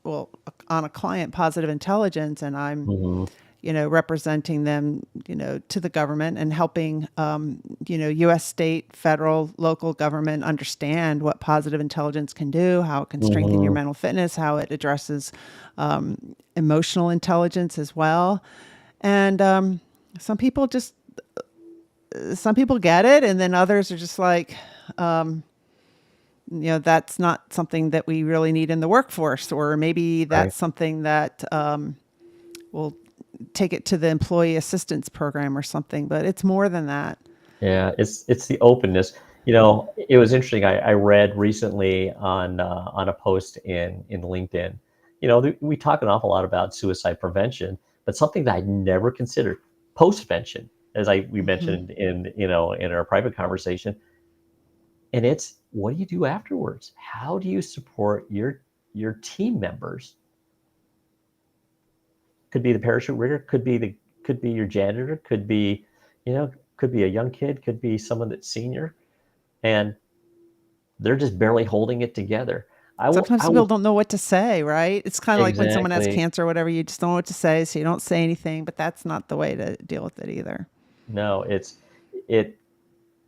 a client, Positive Intelligence, and I'm Hmm. representing them, to the government and helping, U.S., state, federal, local government understand what positive intelligence can do, how it can strengthen your Hmm. mental fitness, how it addresses emotional intelligence as well. And some people just, some people get it, and then others are just like, that's not something that we really need in the workforce, or maybe Right. that's something that will take it to the employee assistance program or something, but it's more than that. Yeah, it's the openness. It was interesting. I read recently on a post in LinkedIn. We talk an awful lot about suicide prevention, but something that I never considered, postvention, as we Hmm. mentioned in our private conversation, and it's, what do you do afterwards? How do you support your team members? Could be the parachute rigger, could be your janitor, you know could be a young kid, could be someone that's senior, and they're just barely holding it together. Sometimes I people will don't know what to say, right? It's kind of like when someone has exactly. cancer or whatever, you just don't know what to say, so you don't say anything, but that's not the way to deal with it either. No, it,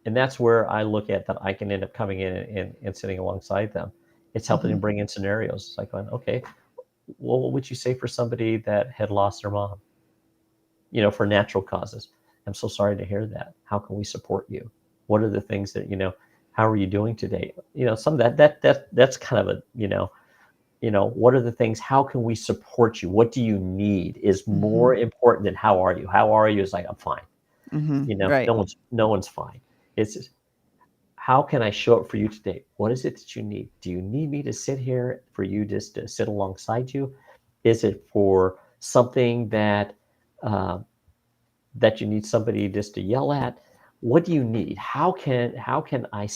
and that's where I look at that I can end up coming in and sitting alongside them. It's helping Hmm. them bring in scenarios. It's like going, okay, well, what would you say for somebody that had lost their mom, for natural causes? I'm so sorry to hear that. How can we support you? What are the things that, how are you doing today? Some of that's kind of a, what are the things, how can we support you? What do you need is Hmm. more important than how are you? How are you is like, I'm fine. Hmm. No Right. one's fine. It's just, how can I show up for you today? What is it that you need? Do you need me to sit here for you just to sit alongside you? Is it for something uh, that you need somebody just to yell at? What do you need? How can I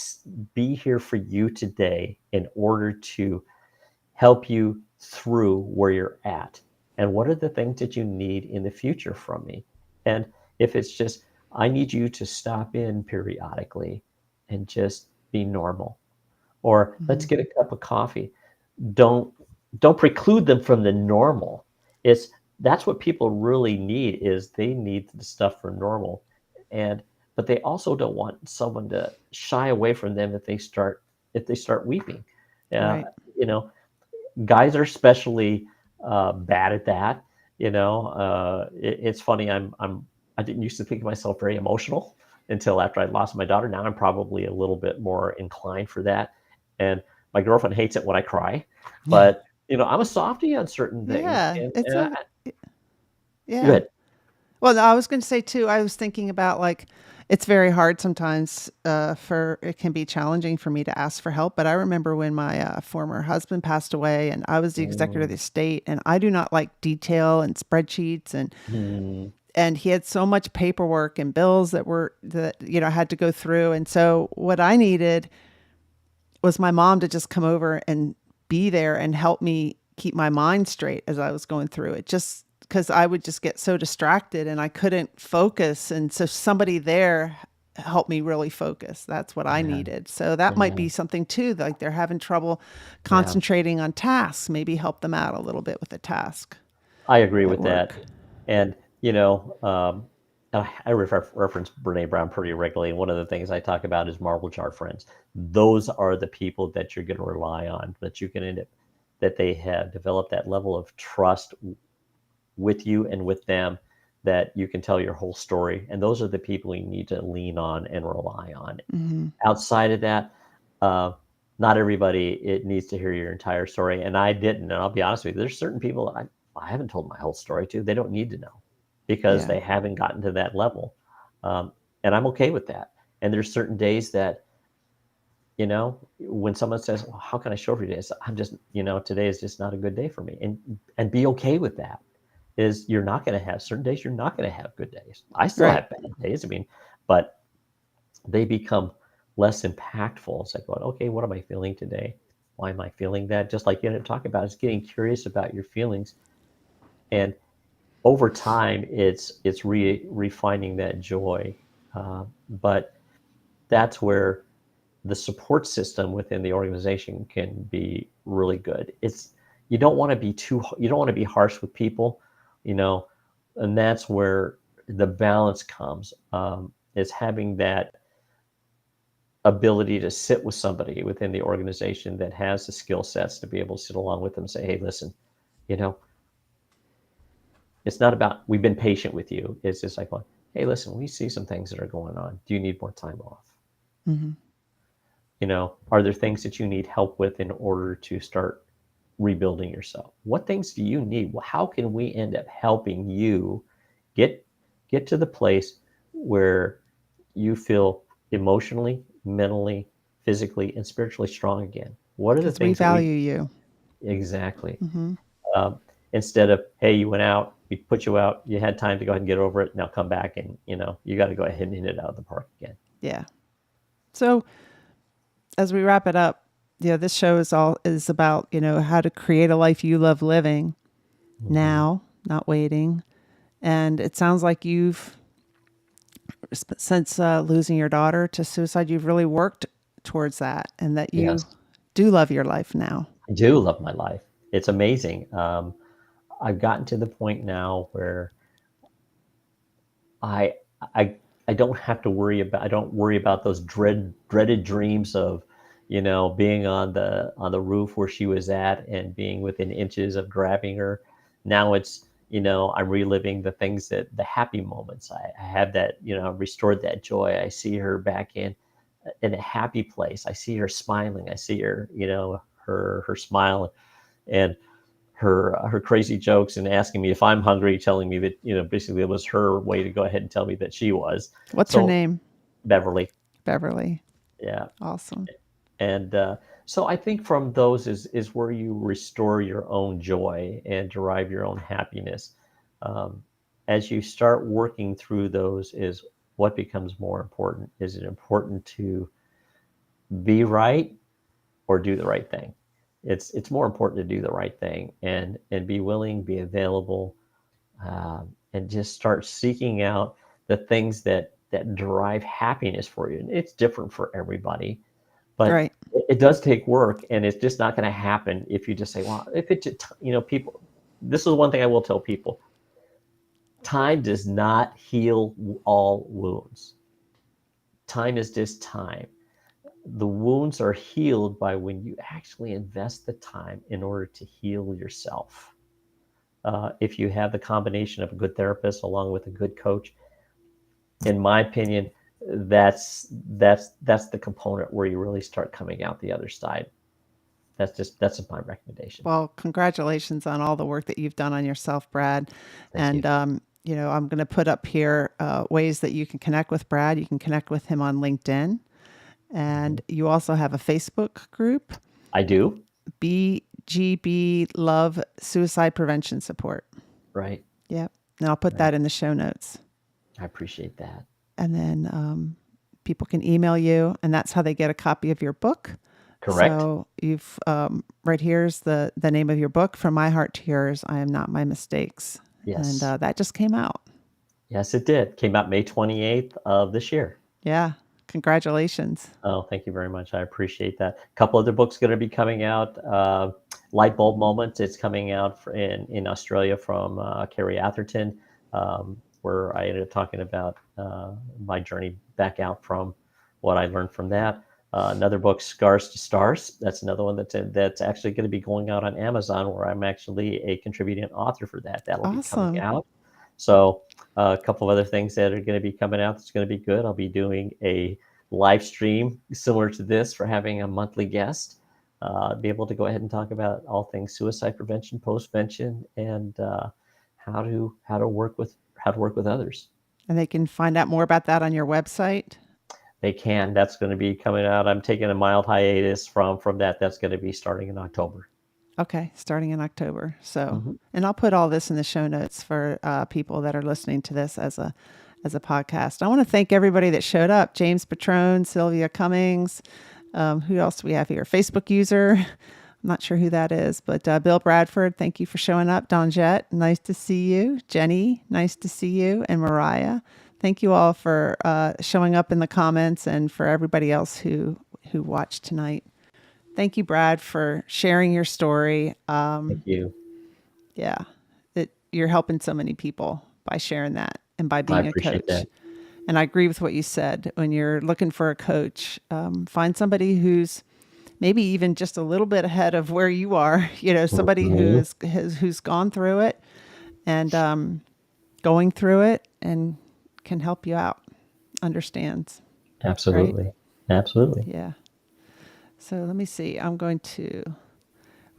be here for you today in order to help you through where you're at? And what are the things that you need in the future from me? And if it's just, I need you to stop in periodically and just be normal, or let's Hmm. get a cup of coffee. Don't preclude them from the normal. It's That's what people really need, is they need the stuff for normal. And but they also don't want someone to shy away from them if they start weeping. uh, Right. you know Guys are especially bad at that. It's funny. I didn't used to think of myself very emotional until after I lost my daughter. Now I'm probably a little bit more inclined for that, and my girlfriend hates it when I cry. But I'm a softie on certain things, Yeah, and yeah. good. Well, no, I was going to say too, I was thinking about, like, it's very hard sometimes, it can be challenging for me to ask for help. But I remember when my former husband passed away, and I was the executor of the Mm, estate, and I do not like detail and spreadsheets, mm, and he had so much paperwork and bills that I had to go through. And so what I needed was my mom to just come over and be there and help me keep my mind straight as I was going through it, just because I would just get so distracted and I couldn't focus. And so somebody there helped me really focus. That's what I yeah, needed. So that might yeah, be something too, like they're having trouble yeah. concentrating on tasks. Maybe help them out a little bit with a task I agree at with that. work. And, I reference Brene Brown pretty regularly. And one of the things I talk about is marble jar friends. Those are the people that you're going to rely on, that you can end up, that they have developed that level of trust with you and with them, that you can tell your whole story. And those are the people you need to lean on and rely on. Mm-hmm. Outside of that, not everybody it needs to hear your entire story. And I didn't. And I'll be honest with you, there's certain people I haven't told my whole story to. They don't need to know because Yeah. they haven't gotten to that level. And I'm okay with that. And there's certain days that, when someone says, well, how can I show up for you today? I'm just, today is just not a good day for me. And be okay with that. Is you're not going to have certain days, you're not going to have good days. I still Right. have bad days. But they become less impactful. It's like, okay, what am I feeling today? Why am I feeling that? Just like you had to talk about, is getting curious about your feelings. And over time, it's refining that joy. But that's where the support system within the organization can be really good. You don't want to be harsh with people, and that's where the balance comes, is having that ability to sit with somebody within the organization that has the skill sets to be able to sit along with them and say, hey, listen, it's not about, we've been patient with you. It's just like, hey, listen, we see some things that are going on. Do you need more time off? Mm-hmm. Are there things that you need help with in order to start rebuilding yourself? What things do you need? Well, how can we end up helping you get to the place where you feel emotionally, mentally, physically, and spiritually strong again? What are the Because we things value you. Exactly. Mm-hmm. Instead of, hey, you went out, we put you out, you had time to go ahead and get over it. Now come back and, you got to go ahead and hit it out of the park again. Yeah. So as we wrap it up, this show is about, how to create a life you love living now, not waiting. And it sounds like you've, since losing your daughter to suicide, you've really worked towards that, and that you Yes, do love your life now. I do love my life. It's amazing. I've gotten to the point now where I I I don't have to worry about I don't worry about those dreaded dreams of, being on the roof where she was at and being within inches of grabbing her. Now it's, I'm reliving the happy moments. I have that, restored that joy. I see her back in a happy place. I see her smiling. I see her, her smile and her crazy jokes and asking me if I'm hungry, telling me that, basically it was her way to go ahead and tell me that she was. What's her So name? Beverly, Beverly. yeah. Awesome. And so I think from those is where you restore your own joy and derive your own happiness. Um, as you start working through those is what becomes more important. Is it important to be right or do the right thing? It's more important to do the right thing and be willing, be available, and just start seeking out the things that derive happiness for you. And it's different for everybody, but Right. it does take work, and it's just not going to happen if you just say, well, if it just, people. This is one thing I will tell people: time does not heal all wounds. Time is just time. The wounds are healed by when you actually invest the time in order to heal yourself. If you have the combination of a good therapist along with a good coach, in my opinion, that's the component where you really start coming out the other side. That's my recommendation. Well, congratulations on all the work that you've done on yourself, Brad. Thank you. And, I'm going to put up here ways that you can connect with Brad. You can connect with him on LinkedIn. And you also have a Facebook group, I do. BGB Love Suicide Prevention Support. Right. Yep. And I'll put that in the show notes. I appreciate that. And then people can email you, and that's how they get a copy of your book. Correct. So you've right here's the name of your book, From My Heart to Yours, I Am Not My Mistakes. Yes. And that just came out. Yes, it did. Came out May 28th of this year. Yeah. Congratulations. Oh, thank you very much. I appreciate that. A couple other books going to be coming out. Light Bulb Moments. It's coming out in Australia from Carrie Atherton, where I ended up talking about my journey back out from what I learned from that. Another book, Scars to Stars. That's another one that's actually going to be going out on Amazon, where I'm actually a contributing author for that. That'll be coming Awesome. out. So a couple of other things that are going to be coming out that's going to be good. I'll be doing a live stream similar to this for having a monthly guest. Be able to go ahead and talk about all things suicide prevention, postvention, and how to work with others. And they can find out more about that on your website. They can. That's going to be coming out. I'm taking a mild hiatus from that. That's going to be starting in October. Okay, starting in October. So, Mhm. and I'll put all this in the show notes for people that are listening to this as a podcast. I want to thank everybody that showed up: James Patrone, Sylvia Cummings. Who else do we have here? Facebook user. I'm not sure who that is, but Bill Bradford, thank you for showing up. Don Jett, nice to see you. Jenny, nice to see you. And Mariah, thank you all for showing up in the comments, and for everybody else who watched tonight. Thank you, Brad, for sharing your story. Thank you. Yeah, you're helping so many people by sharing that and by I being a appreciate coach. that. And I agree with what you said. When you're looking for a coach, find somebody who's maybe even just a little bit ahead of where you are. Somebody Mhm. who's gone through it and going through it and can help you out, understands. Right? Absolutely. Absolutely. Yeah. So let me see. We're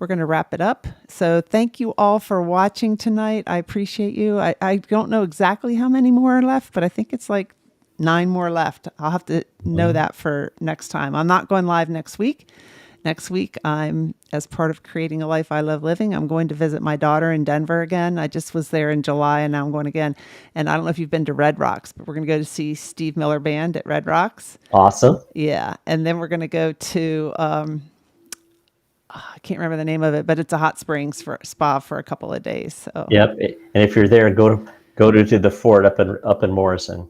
going to wrap it up. So thank you all for watching tonight. I appreciate you. I don't know exactly how many more are left, but I think it's like 9 more left. I'll have to know that for next time. I'm not going live next week. Next week, I'm, as part of Creating a Life I Love Living, I'm going to visit my daughter in Denver again. I just was there in July, and now I'm going again. And I don't know if you've been to Red Rocks, but we're going to go to see Steve Miller Band at Red Rocks. Awesome. Yeah. And then we're going to go to, I can't remember the name of it, but it's a hot springs for spa for a couple of days. So, Yep. And if you're there, go to the fort up in Morrison.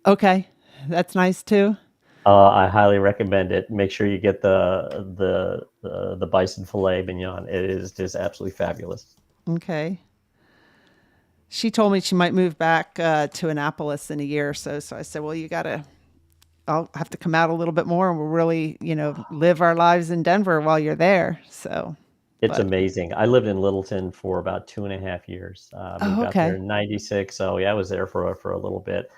okay. That's nice too. I highly recommend it. Make sure you get the bison filet mignon. It is just absolutely fabulous. Okay. She told me she might move back to Annapolis in a year or so. So I said, well, I'll have to come out a little bit more, and we'll really, live our lives in Denver while you're there. So It's amazing. I lived in Littleton for about 2.5 years. Moved out there okay. in '96. So yeah, I was there for a little bit.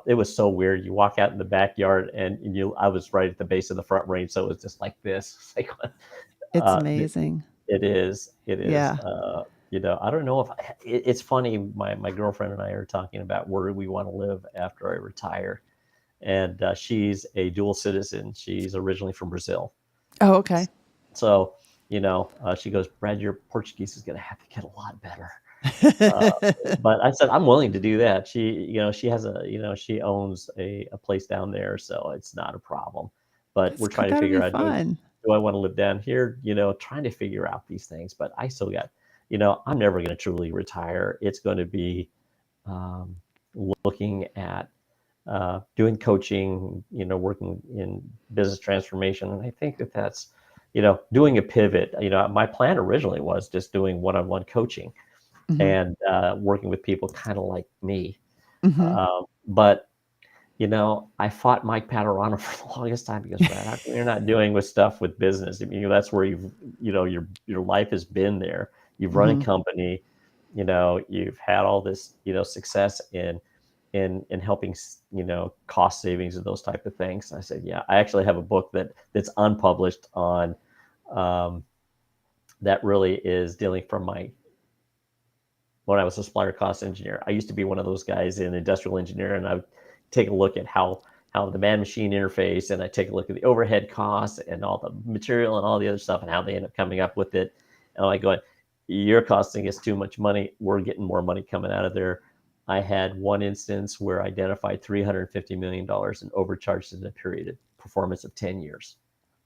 It was so weird. You walk out in the backyard, and I was right at the base of the front range, so it was just like this. It's like, It's it, amazing. it is. It is. Yeah. I don't know if it's funny. My girlfriend and I are talking about where we want to live after I retire, and she's a dual citizen. She's originally from Brazil. Oh, okay. So, she goes, Brad, your Portuguese is going to have to get a lot better. But I said, I'm willing to do that. She has she owns a place down there, so it's not a problem. But we're trying to That'll figure be out, fun. do I want to live down here? Trying to figure out these things. But I still got, I'm never going to truly retire. It's going to be um, looking at doing coaching, working in business transformation. And I think that's, doing a pivot. My plan originally was just doing one-on-one coaching Mm-hmm. and working with people kind of like me. Mm-hmm. But, I fought Mike Paterano for the longest time because, Brad, how come you're not doing with stuff with business? I mean, that's where your life has been there. You've run a company, you've had all this, success in helping, cost savings and those type of things. And I said, yeah, I actually have a book that's unpublished on that really is dealing from when I was a supplier cost engineer. I used to be one of those guys in industrial engineering, and I would take a look at how the man-machine interface, and I take a look at the overhead costs and all the material and all the other stuff and how they end up coming up with it. And I'm like going, you're costing us too much money. We're getting more money coming out of there. I had one instance where I identified $350 million in overcharges in a period of performance of 10 years.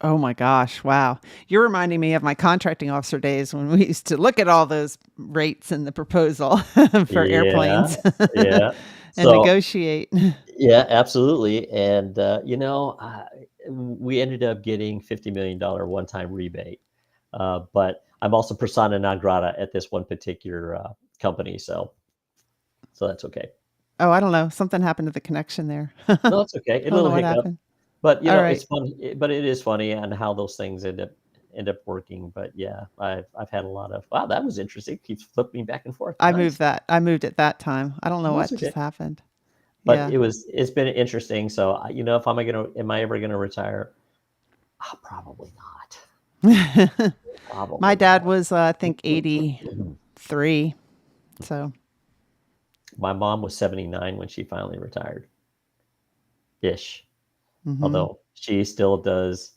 Oh my gosh. Wow. You're reminding me of my contracting officer days when we used to look at all those rates in the proposal for airplanes Yeah. and negotiate. Yeah, absolutely. And, we ended up getting $50 million one-time rebate. But I'm also persona non grata at this one particular company. So that's okay. Oh, I don't know. Something happened to the connection there. No, it's okay. I A don't know little what hiccup. happened. But All it's right. funny. But it is funny and how those things end up working. But yeah, I've had a lot of wow. That was interesting. Keeps flipping me back and forth. Nice. I moved it that time. I don't know That's what okay. just happened. But Yeah. it's been interesting. So if am I ever gonna retire? Probably not. My Probably dad not. was, I think, 83. So, My mom was 79 when she finally retired, ish. hmm Although she still does,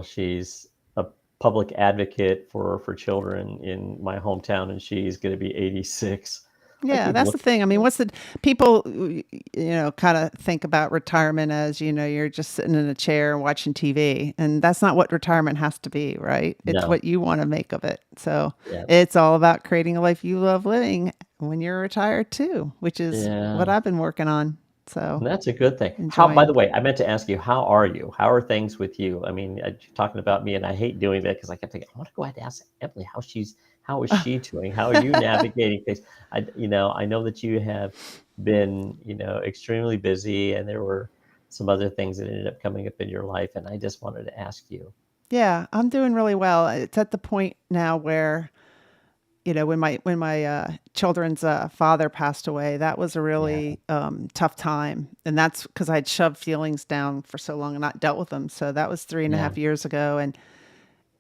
she's a public advocate for children in my hometown, and she's going to be 86. I yeah, keep that's the looking. thing. I mean, what's the people, kind of think about retirement as, you're just sitting in a chair and watching TV. And that's not what retirement has to be, right? It's No, what you want to make of it. So yeah, it's all about creating a life you love living when you're retired too, which is what yeah. I've been working on. So That's a good thing. By the enjoying. way, I meant to ask you, how are you? How are things with you? I mean, you're talking about me, and I hate doing that because I kept thinking, I want to go ahead and ask Emily how is she doing? How are you navigating things? I know that you have been, extremely busy, and there were some other things that ended up coming up in your life, and I just wanted to ask you. Yeah, I'm doing really well. It's at the point now where when my children's father passed away, that was a Yeah, really tough time, and that's because I'd shoved feelings down for so long and not dealt with them. So that was three and a yeah, half years ago, and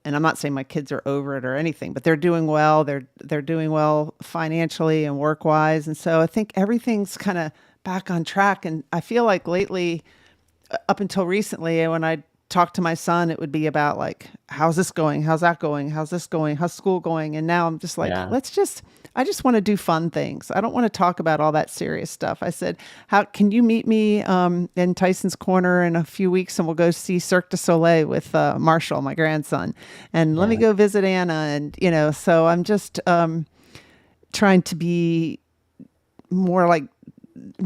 I'm not saying my kids are over it or anything, but they're doing well. They're doing well financially and work wise, and so I think everything's kind of back on track. And I feel like lately, up until recently, when I talked to my son, it would be about like, how's this going? How's that going? How's this going? How's school going? And now I'm just like, yeah, I just want to do fun things. I don't want to talk about all that serious stuff. I said, how can you meet me in Tyson's Corner in a few weeks and we'll go see Cirque du Soleil with Marshall, my grandson, and let me yeah, go visit Anna. And, so I'm just trying to more like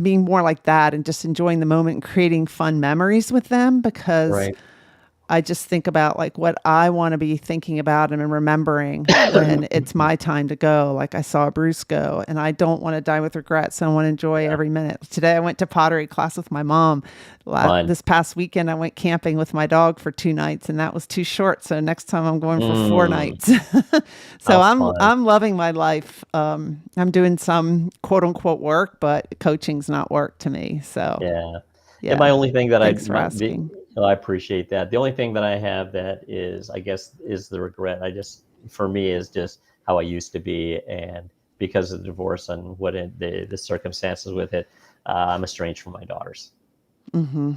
being more like that and just enjoying the moment and creating fun memories with them, because right. I just think about like what I want to be thinking about and remembering when it's my time to go. Like I saw Bruce go, and I don't want to die with regrets. I want to enjoy Yeah, every minute. Today I went to pottery class with my mom. fun. This past weekend I went camping with my dog for 2 nights, and that was too short. So next time I'm going for four Mm, nights. how So I'm fun. I'm loving my life. I'm doing some quote unquote work, but coaching's not work to me. So Yeah. And my yeah, only thing that thanks for asking. I appreciate that. The only thing that I have that is, I guess, is the regret. For me, is just how I used to be, and because of the divorce and the circumstances with it, I'm estranged from my daughters, Hmm.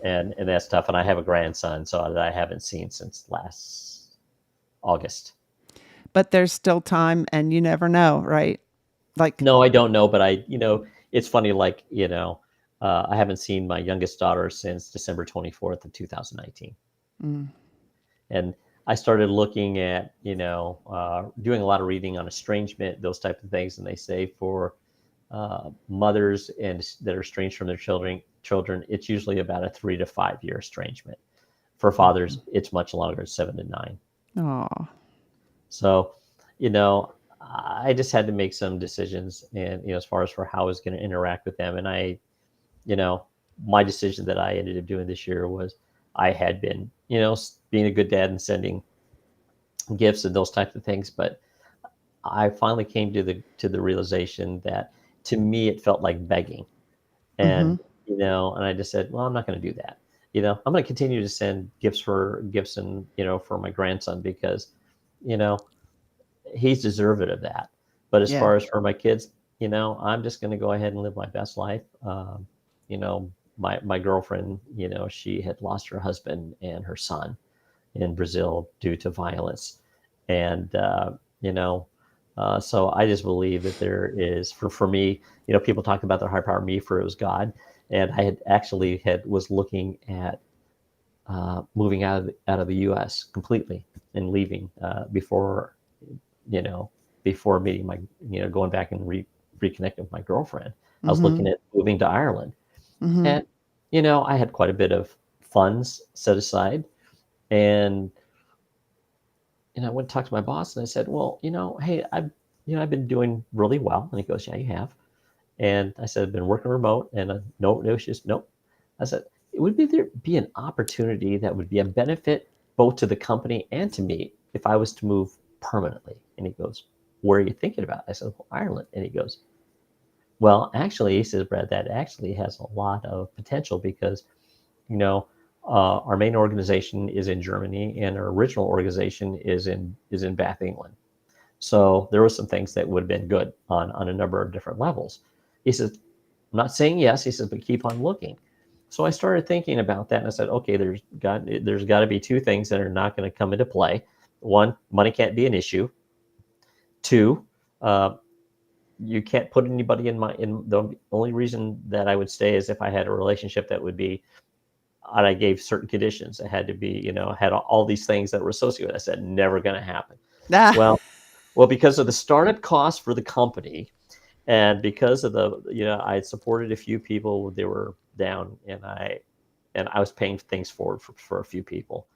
and that's tough. And I have a grandson, so that I haven't seen since last August. But there's still time, and you never know, right? Like, No, I don't know, but it's funny. Like, I haven't seen my youngest daughter since December 24th of 2019. mm, And I started looking at, doing a lot of reading on estrangement, those type of things. And they say for mothers that are estranged from their children, it's usually about a 3 to 5 year estrangement. For fathers, it's much longer, 7 to 9. oh, So, you know, I just had to make some decisions, and as far as for how I was going to interact with them, and you know, my decision that I ended up doing this year was I had been, being a good dad and sending gifts and those types of things, but I finally came to the realization that to me it felt like begging, mm-hmm, and and I just said, well, I'm not going to do that. I'm going to continue to send gifts and for my grandson because you know he's deserving of that. But as yeah, far as for my kids, I'm just going to go ahead and live my best life. You know, my girlfriend, she had lost her husband and her son in Brazil due to violence, and so I just believe that there is for me, people talk about the higher power. Me, for it was God, and I had actually was looking at moving out of the U.S. completely and leaving you know, before meeting going back and reconnecting with my girlfriend. I was mm-hmm, looking at moving to Ireland. mm-hmm, And, I had quite a bit of funds set aside. And, I went to talk to my boss and I said, well, hey, I've been doing really well. And he goes, yeah, you have. And I said, I've been working remote and no issues. Nope. I said, it would be an opportunity that would be a benefit both to the company and to me if I was to move permanently. And he goes, where are you thinking about? I said, well, Ireland. And he goes, well, actually, he says, Brad, that actually has a lot of potential because, our main organization is in Germany and our original organization is in Bath, England. So there were some things that would have been good on a number of different levels. He says, I'm not saying yes. He says, but keep on looking. So I started thinking about that and I said, okay, there's got to be two things that are not going to come into play. One, money can't be an issue. Two, you can't put anybody in the only reason that I would stay is if I had a relationship that would be, and I gave certain conditions. It had to be, had all these things that were associated with it. I said, never going to happen. Well, because of the startup costs for the company and because of I had supported a few people, they were down and I was paying things forward for a few people.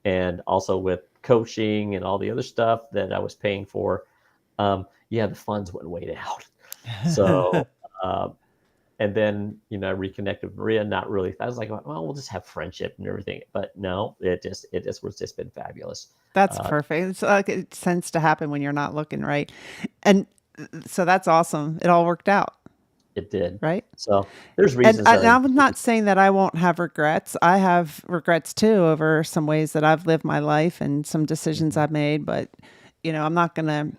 And also with coaching and all the other stuff that I was paying for, the funds went way out. So, and then, I reconnected with Maria, not really. I was like, well, we'll just have friendship and everything. But no, it was just been fabulous. That's perfect. It's like it tends to happen when you're not looking, right? And so that's awesome. It all worked out. It did. Right. So there's reasons. And I'm not saying that I won't have regrets. I have regrets too over some ways that I've lived my life and some decisions I've made. But, I'm not going to,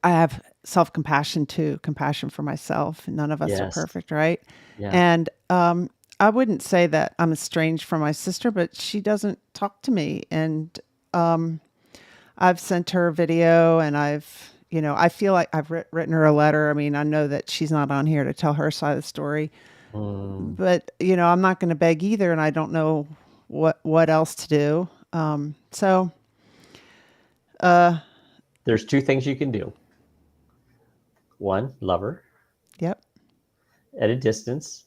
I have self-compassion too, compassion for myself. None of us are perfect, right? Yeah. And I wouldn't say that I'm estranged from my sister, but she doesn't talk to me. And I've sent her a video and I feel like I've written her a letter. I mean, I know that she's not on here to tell her side of the story, but I'm not going to beg either. And I don't know what else to do. There's two things you can do. One, love her. Yep. At a distance,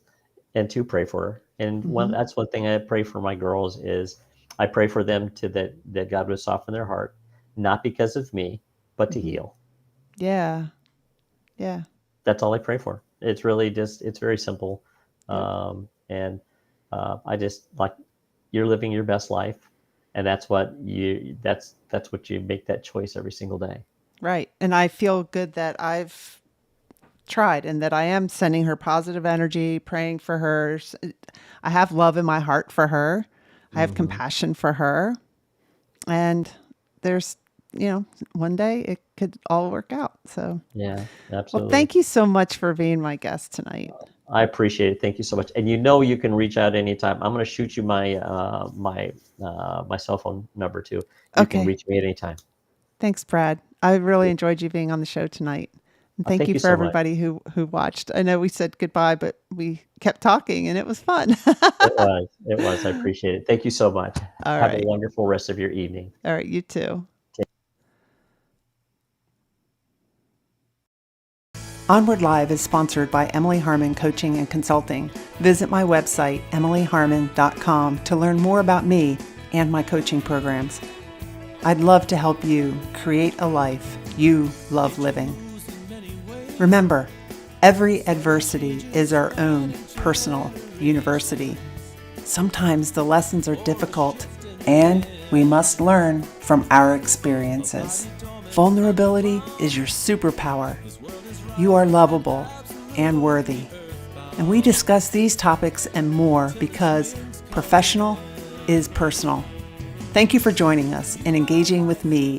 and two, pray for her. And that's one thing I pray for my girls is I pray for them that God would soften their heart, not because of me, but to heal. Yeah. Yeah. That's all I pray for. It's really it's very simple. And I just like you're living your best life. And that's what you make that choice every single day. Right. And I feel good that I've tried and that I am sending her positive energy, praying for her. I have love in my heart for her. I have compassion for her. And there's, one day it could all work out. So yeah, absolutely. Well, thank you so much for being my guest tonight. I appreciate it. Thank you so much. And you can reach out anytime. I'm going to shoot you my my cell phone number too. You can reach me at any time. Thanks, Brad. I really enjoyed you being on the show tonight. And thank you for so everybody who watched. I know we said goodbye, but we kept talking and it was fun. It was. I appreciate it. Thank you so much. Have a wonderful rest of your evening. All right. You too. Onward Live is sponsored by Emily Harmon Coaching and Consulting. Visit my website, emilyharmon.com, to learn more about me and my coaching programs. I'd love to help you create a life you love living. Remember, every adversity is our own personal university. Sometimes the lessons are difficult, and we must learn from our experiences. Vulnerability is your superpower. You are lovable and worthy. And we discuss these topics and more because professional is personal. Thank you for joining us and engaging with me